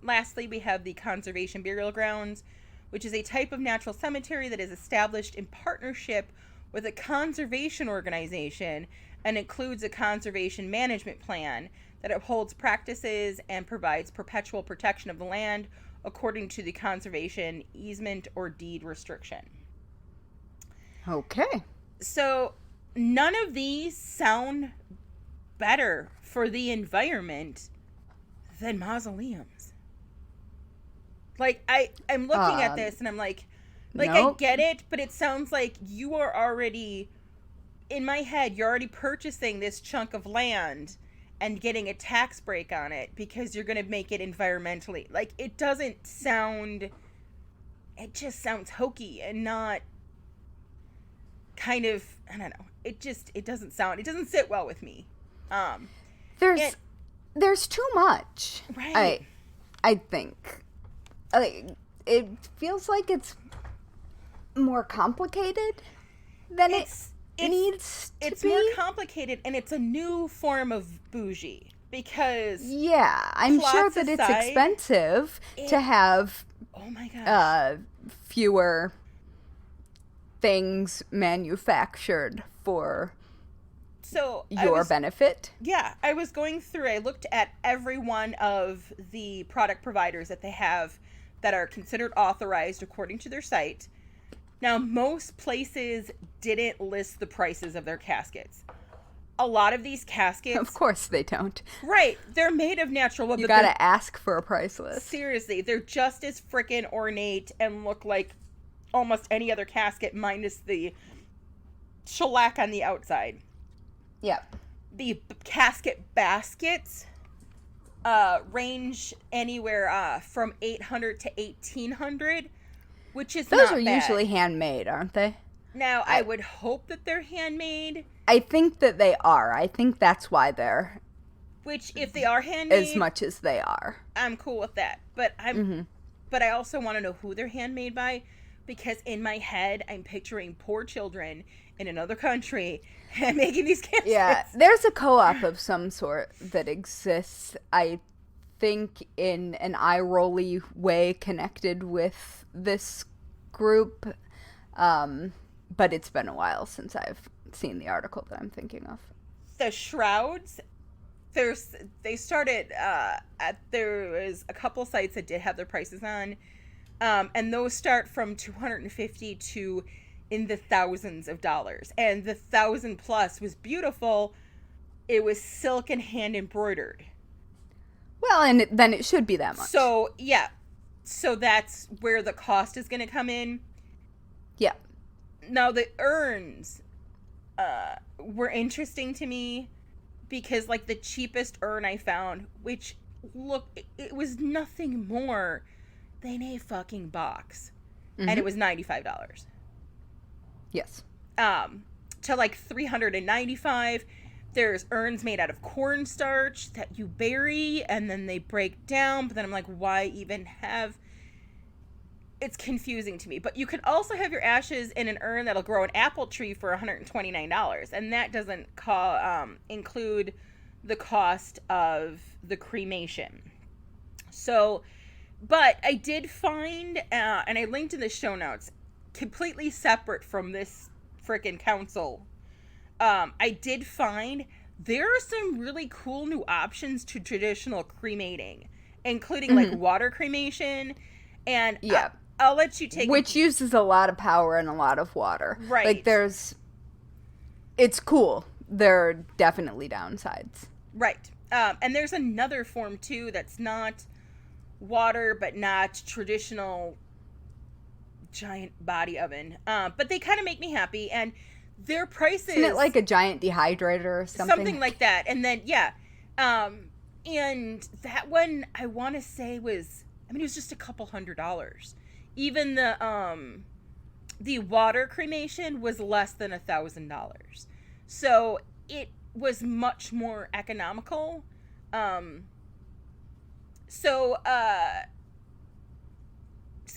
Lastly, we have the conservation burial grounds, which is a type of natural cemetery that is established in partnership with a conservation organization and includes a conservation management plan that upholds practices and provides perpetual protection of the land according to the conservation easement or deed restriction. Okay. So none of these sound better for the environment than mausoleums. Like, I'm looking at this and I'm like, nope. I get it, but it sounds like you are already, in my head, you're already purchasing this chunk of land and getting a tax break on it because you're going to make it environmentally. Like, it doesn't sound, it just sounds hokey and not kind of, I don't know. It doesn't sit well with me. There's too much. Right. I think. It feels like it's more complicated than it needs to be. It's more complicated, and it's a new form of bougie because I'm sure that it's expensive to have fewer things manufactured for your benefit. Yeah, I was going through, I looked at every one of the product providers that they have that are considered authorized according to their site. Now, most places didn't list the prices of their caskets. A lot of these caskets... Of course they don't. Right. They're made of natural wood. You gotta ask for a price list. Seriously. They're just as freaking ornate and look like almost any other casket minus the shellac on the outside. Yep. The casket baskets range anywhere from $800 to $1,800, which is those not are bad. Usually handmade, aren't they? Now, I would hope that they're handmade. I think that they are. I think that's why they're... Which, if they are handmade... As much as they are. I'm cool with that. But But I also want to know who they're handmade by, because in my head, I'm picturing poor children in another country and making these caskets. Yeah, there's a co-op of some sort that exists, I think, in an eye-rolly way connected with this group. But it's been a while since I've seen the article that I'm thinking of. The shrouds, they started, there was a couple sites that did have their prices on. And those start from $250 to in the thousands of dollars. And the 1,000 plus was beautiful. It was silk and hand embroidered. Well, and then it should be that much. So, yeah. So that's where the cost is going to come in. Yeah. Now, the urns were interesting to me because, like, the cheapest urn I found, which, look, it was nothing more than a fucking box. Mm-hmm. And it was $95. Yes. To, like, $395. There's urns made out of cornstarch that you bury and then they break down. But then I'm like, why even have... It's confusing to me. But you could also have your ashes in an urn that'll grow an apple tree for $129. And that doesn't include the cost of the cremation. So, but I did find, and I linked in the show notes, completely separate from this frickin' council, I did find there are some really cool new options to traditional cremating, including like water cremation, and I'll let you take which uses a lot of power and a lot of water. Right. Like it's cool. There are definitely downsides. Right. And there's another form too that's not water but not traditional giant body oven. But they kind of make me happy, and their prices... Isn't it like a giant dehydrator or something? Something like that. And then, yeah. And that one, I want to say was... I mean, it was just a couple $100. Even the water cremation was less than $1,000. So, it was much more economical. So,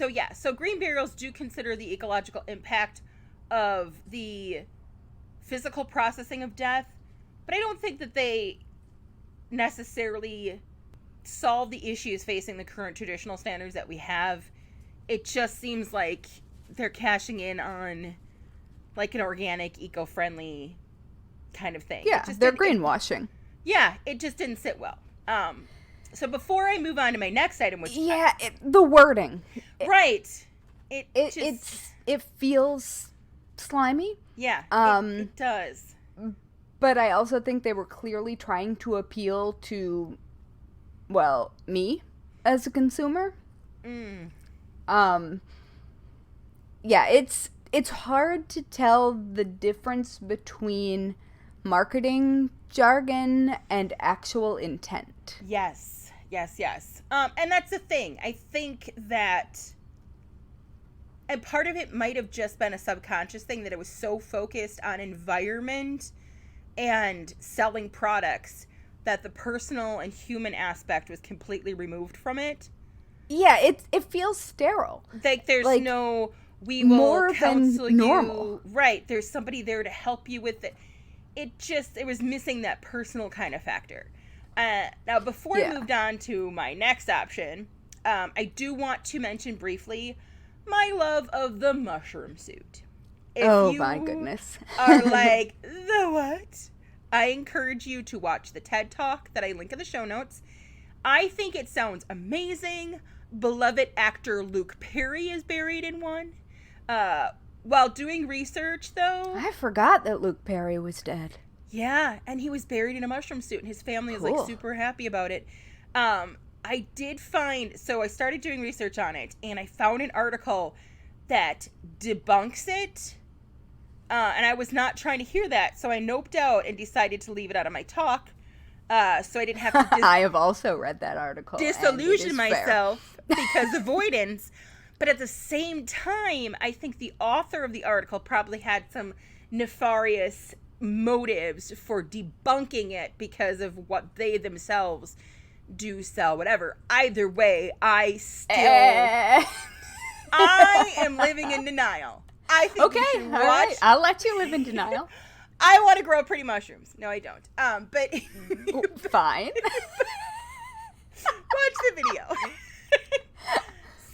yeah. So, green burials do consider the ecological impact of the physical processing of death, but I don't think that they necessarily solve the issues facing the current traditional standards that we have. It just seems like they're cashing in on like an organic, eco-friendly kind of thing. Yeah, they're greenwashing. It just didn't sit well. So before I move on to my next item, which the wording, right? It feels slimy. Yeah, it does. But I also think they were clearly trying to appeal to, well, me as a consumer. Yeah, it's hard to tell the difference between marketing jargon and actual intent. Yes. And that's the thing. I think that, and part of it might have just been a subconscious thing, that it was so focused on environment and selling products that the personal and human aspect was completely removed from it. Yeah, it feels sterile. Like there's no, we will counsel you. Normal. Right, there's somebody there to help you with it. It was missing that personal kind of factor. Now, before I moved on to my next option, I do want to mention briefly my love of the mushroom suit. If my goodness. are like, the what? I encourage you to watch the TED Talk that I link in the show notes. I think it sounds amazing. Beloved actor Luke Perry is buried in one. While doing research, though... I forgot that Luke Perry was dead. Yeah, and he was buried in a mushroom suit, and his family is, like, super happy about it. I did find... So I started doing research on it, and I found an article that debunks it. And I was not trying to hear that, so I noped out and decided to leave it out of my talk. So I didn't have to... I have also read that article. Disillusion myself because avoidance. But at the same time, I think the author of the article probably had some nefarious motives for debunking it because of what they themselves do sell, whatever. Either way, I am living in denial. I think okay, all right. I'll let you live in denial. I want to grow pretty mushrooms. No, I don't. But fine. Watch the video.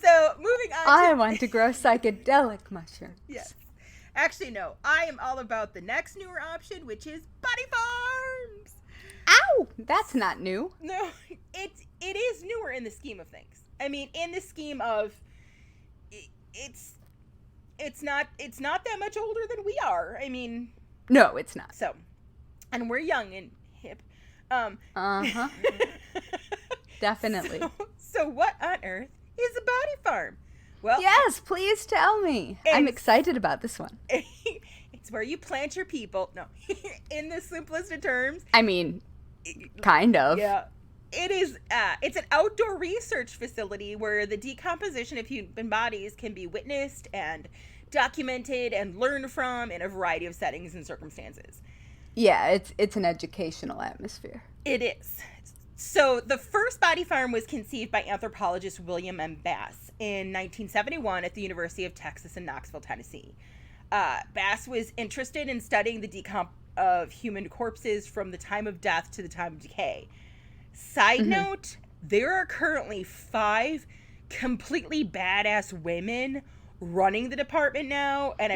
So, moving on. I want to grow psychedelic mushrooms. Yes. Actually, no. I am all about the next newer option, which is body farms. Ow! That's not new. No, it is newer in the scheme of things. I mean, in the scheme of it's not that much older than we are. I mean, no, it's not. So, and we're young and hip. Definitely. So what on earth is a body farm? Well, yes, please tell me. I'm excited about this one. It's where you plant your people. No, in the simplest of terms. I mean, kind of. Yeah. It is. It's an outdoor research facility where the decomposition of human bodies can be witnessed and documented and learned from in a variety of settings and circumstances. Yeah, it's an educational atmosphere. It is. So the first body farm was conceived by anthropologist William M. Bass in 1971 at the University of Texas in Knoxville, Tennessee. Bass was interested in studying the decomp of human corpses from the time of death to the time of decay. Side note, there are currently 5 completely badass women running the department now, and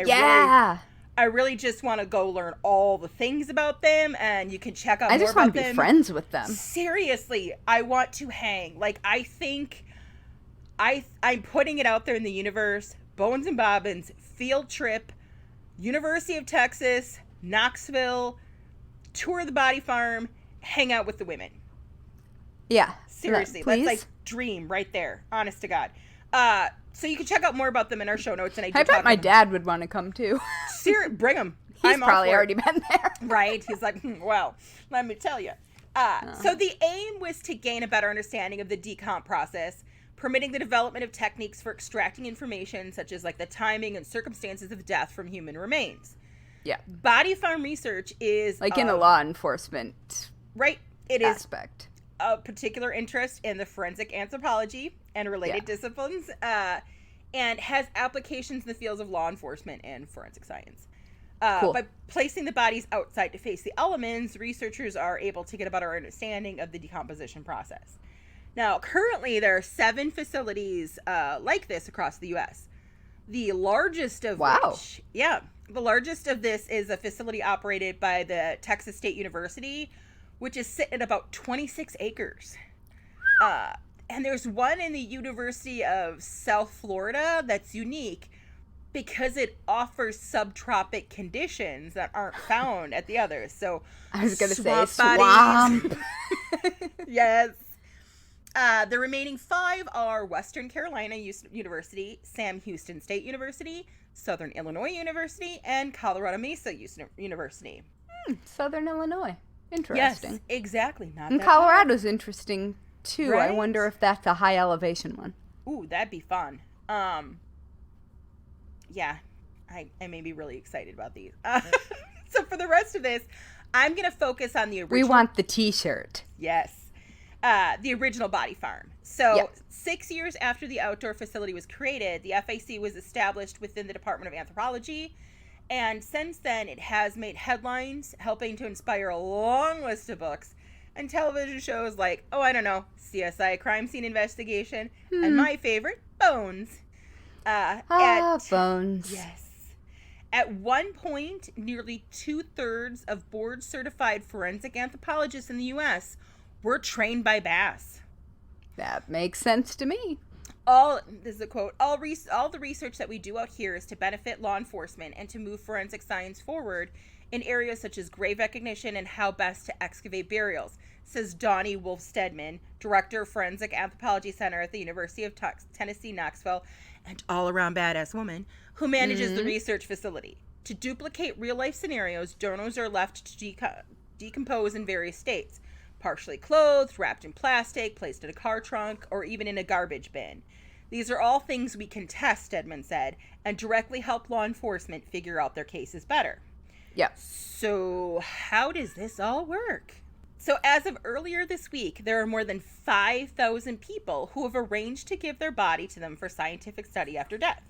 I really just want to go learn all the things about them, and you can check out more about them. I just want to be friends with them. Seriously, I want to hang. Like, I think I'm putting it out there in the universe. Bones and Bobbins, field trip, University of Texas, Knoxville, tour the body farm, hang out with the women. Yeah. Seriously, that's like dream right there. Honest to God. So you can check out more about them in our show notes. And I bet my dad would want to come too. Bring him. He's probably already been there. Right. He's like, well, let me tell you. So the aim was to gain a better understanding of the decomp process, permitting the development of techniques for extracting information such as like the timing and circumstances of death from human remains. Yeah. Body farm research is like in a law enforcement aspect. A particular interest in the forensic anthropology and related disciplines, and has applications in the fields of law enforcement and forensic science. Cool. By placing the bodies outside to face the elements, researchers are able to get a better understanding of the decomposition process. Now, currently, there are 7 facilities like this across the U.S. The largest of the largest of this is a facility operated by the Texas State University, which is sitting at about 26 acres. And there's one in the University of South Florida that's unique because it offers subtropic conditions that aren't found at the others. So I was going to say swamp. Yes. The remaining 5 are Western Carolina University, Sam Houston State University, Southern Illinois University, and Colorado Mesa University. Southern Illinois. Interesting. Yes, exactly. And Colorado's interesting, too. Right? I wonder if that's a high elevation one. Ooh, that'd be fun. Yeah, I may be really excited about these. So for the rest of this, I'm going to focus on the original. We want the t-shirt. Yes. The original body farm. So 6 years after the outdoor facility was created, the FAC was established within the Department of Anthropology. And since then, it has made headlines, helping to inspire a long list of books and television shows like, CSI Crime Scene Investigation, and my favorite, Bones. Bones. Yes. At one point, nearly 2/3 of board-certified forensic anthropologists in the U.S. were trained by Bass. That makes sense to me. This is a quote, all the research that we do out here is to benefit law enforcement and to move forensic science forward in areas such as grave recognition and how best to excavate burials, says Donnie Wolf Stedman, Director of Forensic Anthropology Center at the University of Tennessee, Knoxville, and all-around badass woman who manages the research facility. To duplicate real-life scenarios, donors are left to decompose in various states, partially clothed, wrapped in plastic, placed in a car trunk, or even in a garbage bin. These are all things we can test, Edmund said, and directly help law enforcement figure out their cases better. Yeah. So how does this all work? So as of earlier this week, there are more than 5,000 people who have arranged to give their body to them for scientific study after death.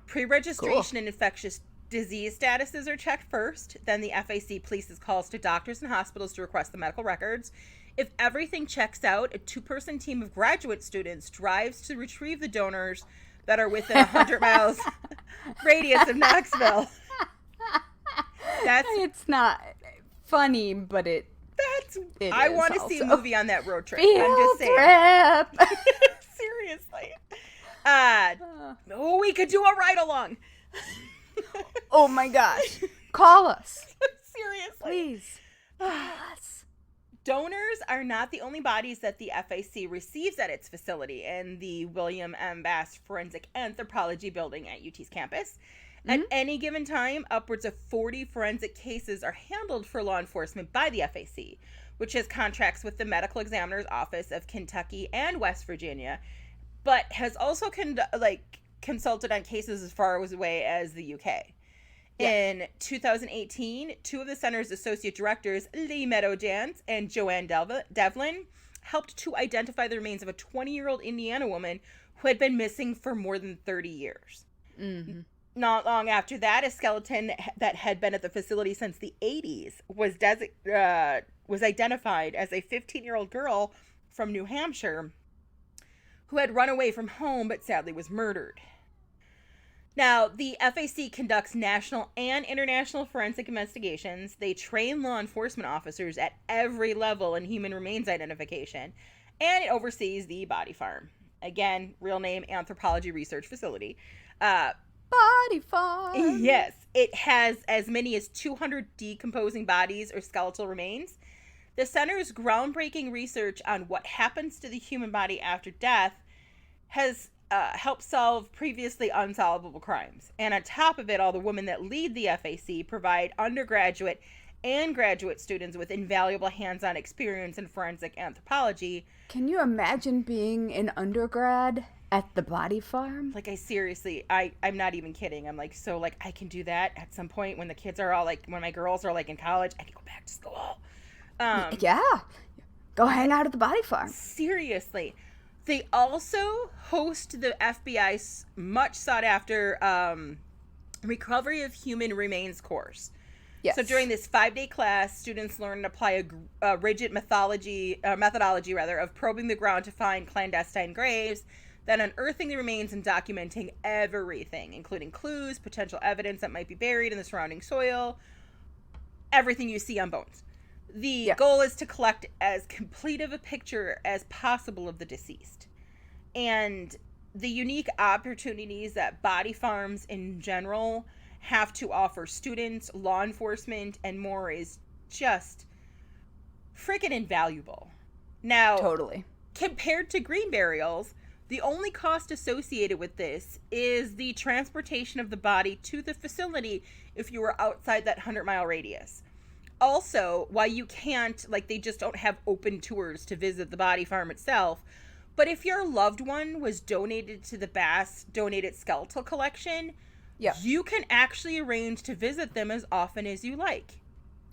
Pre-registration and infectious disease statuses are checked first. Then the FAC places calls to doctors and hospitals to request the medical records. If everything checks out, a 2-person team of graduate students drives to retrieve the donors that are within 100 miles radius of Knoxville. It's not funny, but I want to see a movie on that road trip. I'm just saying. Seriously. we could do a ride-along. Oh my gosh. Call us. Seriously. Please. Call us. Donors are not the only bodies that the FAC receives at its facility in the William M. Bass Forensic Anthropology Building at UT's campus. At any given time, upwards of 40 forensic cases are handled for law enforcement by the FAC, which has contracts with the Medical Examiner's Office of Kentucky and West Virginia, but has also consulted on cases as far away as the UK. Yeah. In 2018, two of the center's associate directors, Lee Meadow-Jans and Joanne Devlin, helped to identify the remains of a 20-year-old Indiana woman who had been missing for more than 30 years. Mm-hmm. Not long after that, a skeleton that had been at the facility since the 80s was identified as a 15-year-old girl from New Hampshire who had run away from home but sadly was murdered. Now, the FAC conducts national and international forensic investigations. They train law enforcement officers at every level in human remains identification, and it oversees the Body Farm. Again, real name, Anthropology Research Facility. Body Farm. Yes, it has as many as 200 decomposing bodies or skeletal remains. The center's groundbreaking research on what happens to the human body after death has helped solve previously unsolvable crimes. And on top of it, all the women that lead the FAC provide undergraduate and graduate students with invaluable hands-on experience in forensic anthropology. Can you imagine being an undergrad at the Body Farm? Like, I'm not even kidding. I'm like, so, like, I can do that at some point when the kids are all, like, when my girls are, like, in college, I can go back to school. Yeah. Go hang out at the Body Farm. Seriously. They also host the FBI's much sought-after Recovery of Human Remains course. Yes. So during this 5-day class, students learn and apply a rigid methodology of probing the ground to find clandestine graves, then unearthing the remains and documenting everything, including clues, potential evidence that might be buried in the surrounding soil, everything you see on bones. The goal is to collect as complete of a picture as possible of the deceased. And the unique opportunities that body farms in general have to offer students, law enforcement, and more is just freaking invaluable. Now, totally. Compared to green burials, the only cost associated with this is the transportation of the body to the facility if you were outside that 100-mile radius. Also, while you can't, they just don't have open tours to visit the body farm itself, but if your loved one was donated to the Bass Donated Skeletal Collection, you can actually arrange to visit them as often as you like.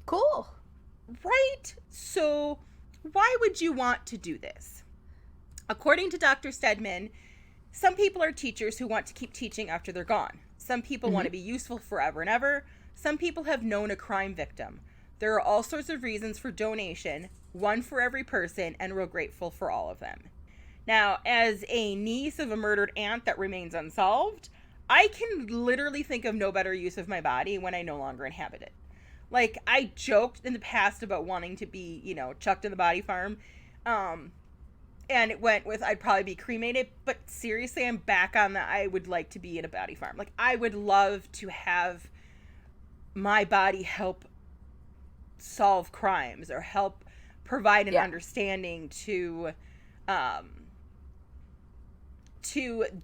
Cool. Right? So, why would you want to do this? According to Dr. Stedman, some people are teachers who want to keep teaching after they're gone. Some people want to be useful forever and ever. Some people have known a crime victim. There are all sorts of reasons for donation, one for every person, and we're grateful for all of them. Now, as a niece of a murdered aunt that remains unsolved, I can literally think of no better use of my body when I no longer inhabit it. I joked in the past about wanting to be, chucked in the body farm, and it went with I'd probably be cremated, but seriously, I'm back on that. I would like to be in a body farm. I would love to have my body help solve crimes or help provide an understanding to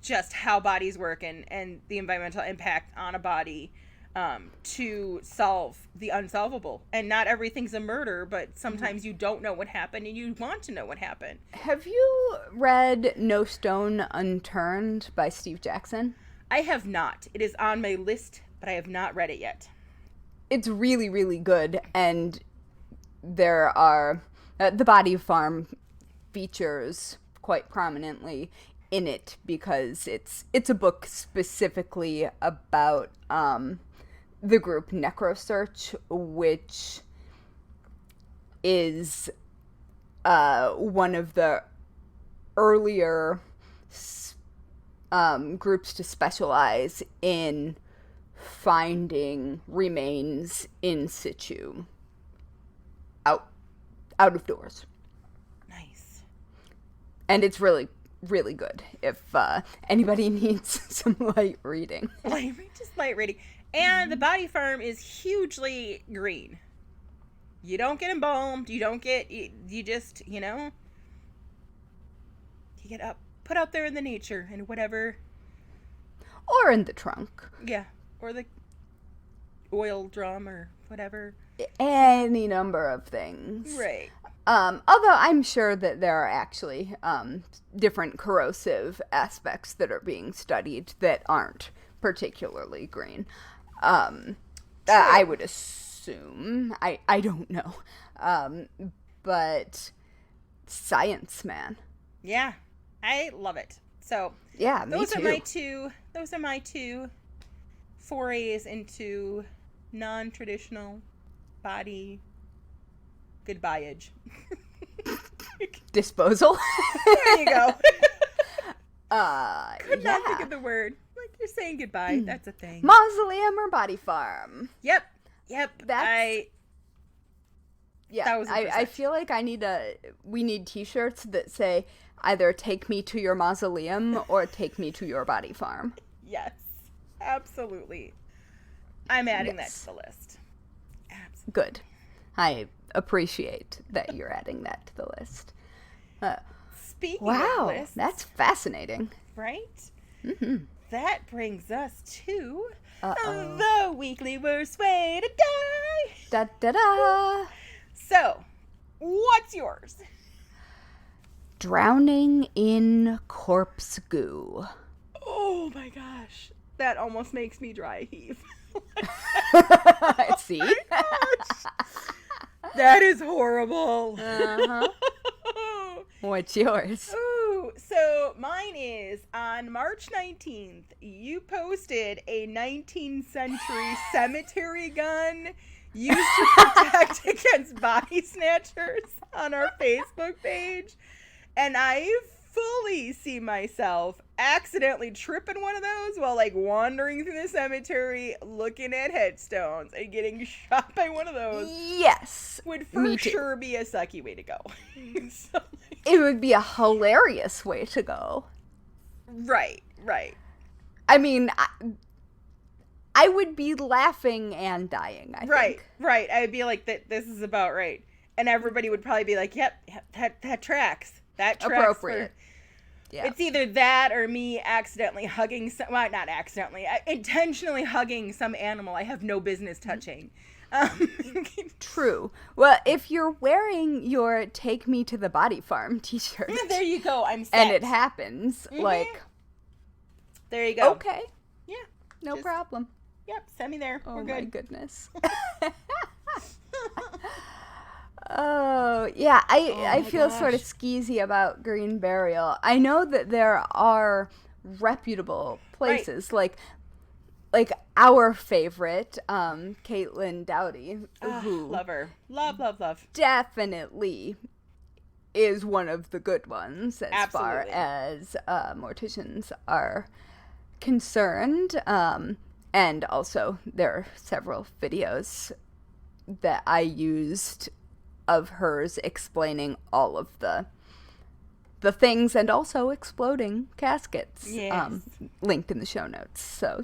just how bodies work and the environmental impact on a body to solve the unsolvable. And not everything's a murder, but sometimes you don't know what happened and you want to know what happened. Have you read No Stone Unturned by Steve Jackson? I have not. It is on my list, but I have not read it yet. It's really, really good, and there are the Body Farm features quite prominently in it because it's a book specifically about the group NecroSearch, which is one of the earlier groups to specialize in finding remains in situ out of doors. Nice. And it's really really good if anybody needs some light reading. Just light reading. And the body farm is hugely green. You don't get embalmed. You don't get, you just, you get put out there in the nature and whatever. Or in the trunk. Yeah. Or the oil drum or whatever. Any number of things. Right. Although I'm sure that there are actually different corrosive aspects that are being studied that aren't particularly green. I would assume. I don't know. But science, man. Yeah. I love it. So yeah, me those too. Those are my two forays into non-traditional body goodbyeage. Disposal. There you go. Could yeah. not think of the word. Like you're saying goodbye. That's a thing. Mausoleum or body farm. Yep. That's... Yeah, 1000%. I feel like we need t-shirts that say either take me to your mausoleum or take me to your body farm. Yes, absolutely. I'm adding that to the list. Absolutely. Good. I appreciate that you're adding that to the list. Speaking wow, of lists, that's fascinating. Right? Mm-hmm. That brings us to the weekly worst way to die. Da-da-da. So, what's yours? Drowning in corpse goo. Oh my gosh. That almost makes me dry heave. See? That is horrible. Uh-huh. What's yours? Ooh, so mine is on March 19th, you posted a 19th century cemetery gun used to protect against body snatchers on our Facebook page. And I fully see myself accidentally tripping one of those while like wandering through the cemetery looking at headstones and getting shot by one of those. Yes. Would for sure be a sucky way to go. So, it would be a hilarious way to go. Right. I mean, I would be laughing and dying, I think. Right. I'd be like, this is about right. And everybody would probably be like, yep, that tracks. That tracks. Appropriate. Yeah. It's either that or me accidentally hugging not accidentally, intentionally hugging some animal I have no business touching. True. Well, if you're wearing your Take Me to the Body Farm t-shirt. There you go. I'm set. And it happens, like. There you go. Okay. Yeah. No problem. Yep. Send me there. Oh, we're good. my goodness. Oh, yeah, I feel sort of skeezy about green burial. I know that there are reputable places, like our favorite, Caitlin Dowdy, who love her. Love. Definitely is one of the good ones as Absolutely. far as morticians are concerned. And also there are several videos that I used of hers explaining all of the things and also exploding caskets. Yes. Linked in the show notes. So,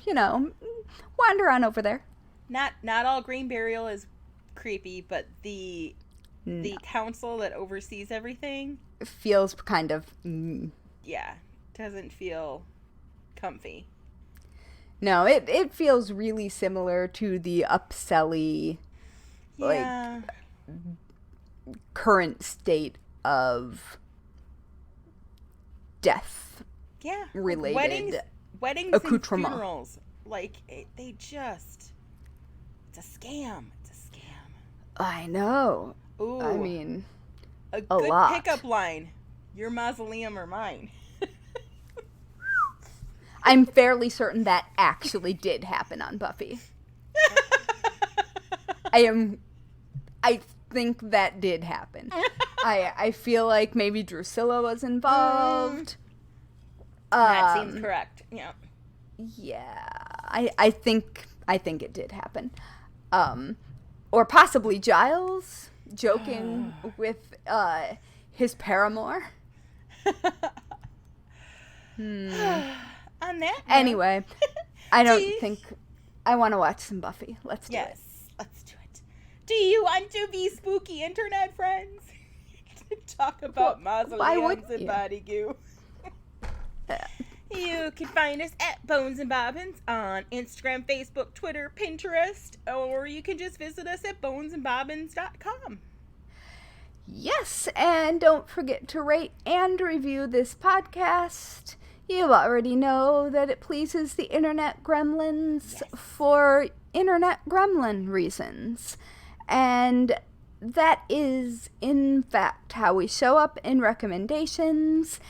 wander on over there. Not all green burial is creepy, but the council that oversees everything feels kind of doesn't feel comfy. No, it feels really similar to the upselly current state of death related weddings accoutrement. And funerals, it's a scam. I know. Ooh, I mean, a good lot. pickup line: your mausoleum or mine. I'm fairly certain that actually did happen on Buffy. I think that did happen. I feel like maybe Drusilla was involved. That seems correct. Yeah. Yeah. I think it did happen. Or possibly Giles joking with his paramour. On that note, anyway, I don't think I want to watch some Buffy. Let's do it. Yes, let's do it. Do you want to be spooky internet friends? Talk about mausoleums and body goo. You can find us at Bones and Bobbins on Instagram, Facebook, Twitter, Pinterest, or you can just visit us at bonesandbobbins.com. Yes, and don't forget to rate and review this podcast. You already know that it pleases the internet gremlins for internet gremlin reasons. And that is, in fact, how we show up in recommendations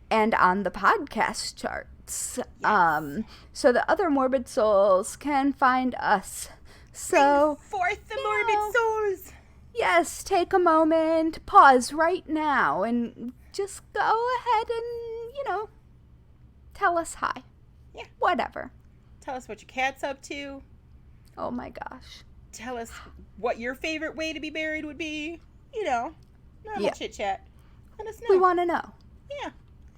and on the podcast charts. Yes. So the other morbid souls can find us. So, bring forth the morbid souls. Yes, take a moment, pause right now, and just go ahead and, tell us hi. Yeah. Whatever. Tell us what your cat's up to. Oh my gosh. Tell us what your favorite way to be buried would be. Normal chit-chat. Let us know. We want to know. Yeah.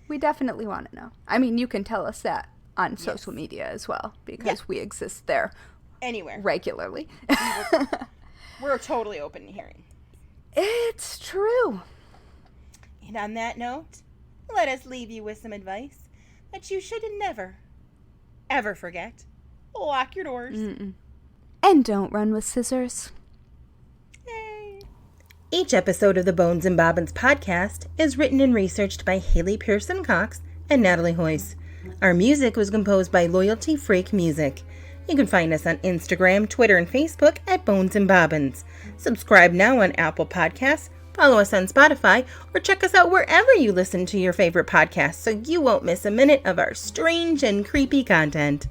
We definitely want to know. I mean, you can tell us that on social media as well, because we exist there. Anywhere. Regularly. We're totally open to hearing. It's true. And on that note, let us leave you with some advice that you should never, ever forget. Lock your doors. Mm-mm. And don't run with scissors. Yay. Each episode of the Bones and Bobbins podcast is written and researched by Haley Pierson-Cox and Natalie Hoyce. Our music was composed by Loyalty Freak Music. You can find us on Instagram, Twitter, and Facebook at Bones and Bobbins. Subscribe now on Apple Podcasts, follow us on Spotify, or check us out wherever you listen to your favorite podcasts so you won't miss a minute of our strange and creepy content.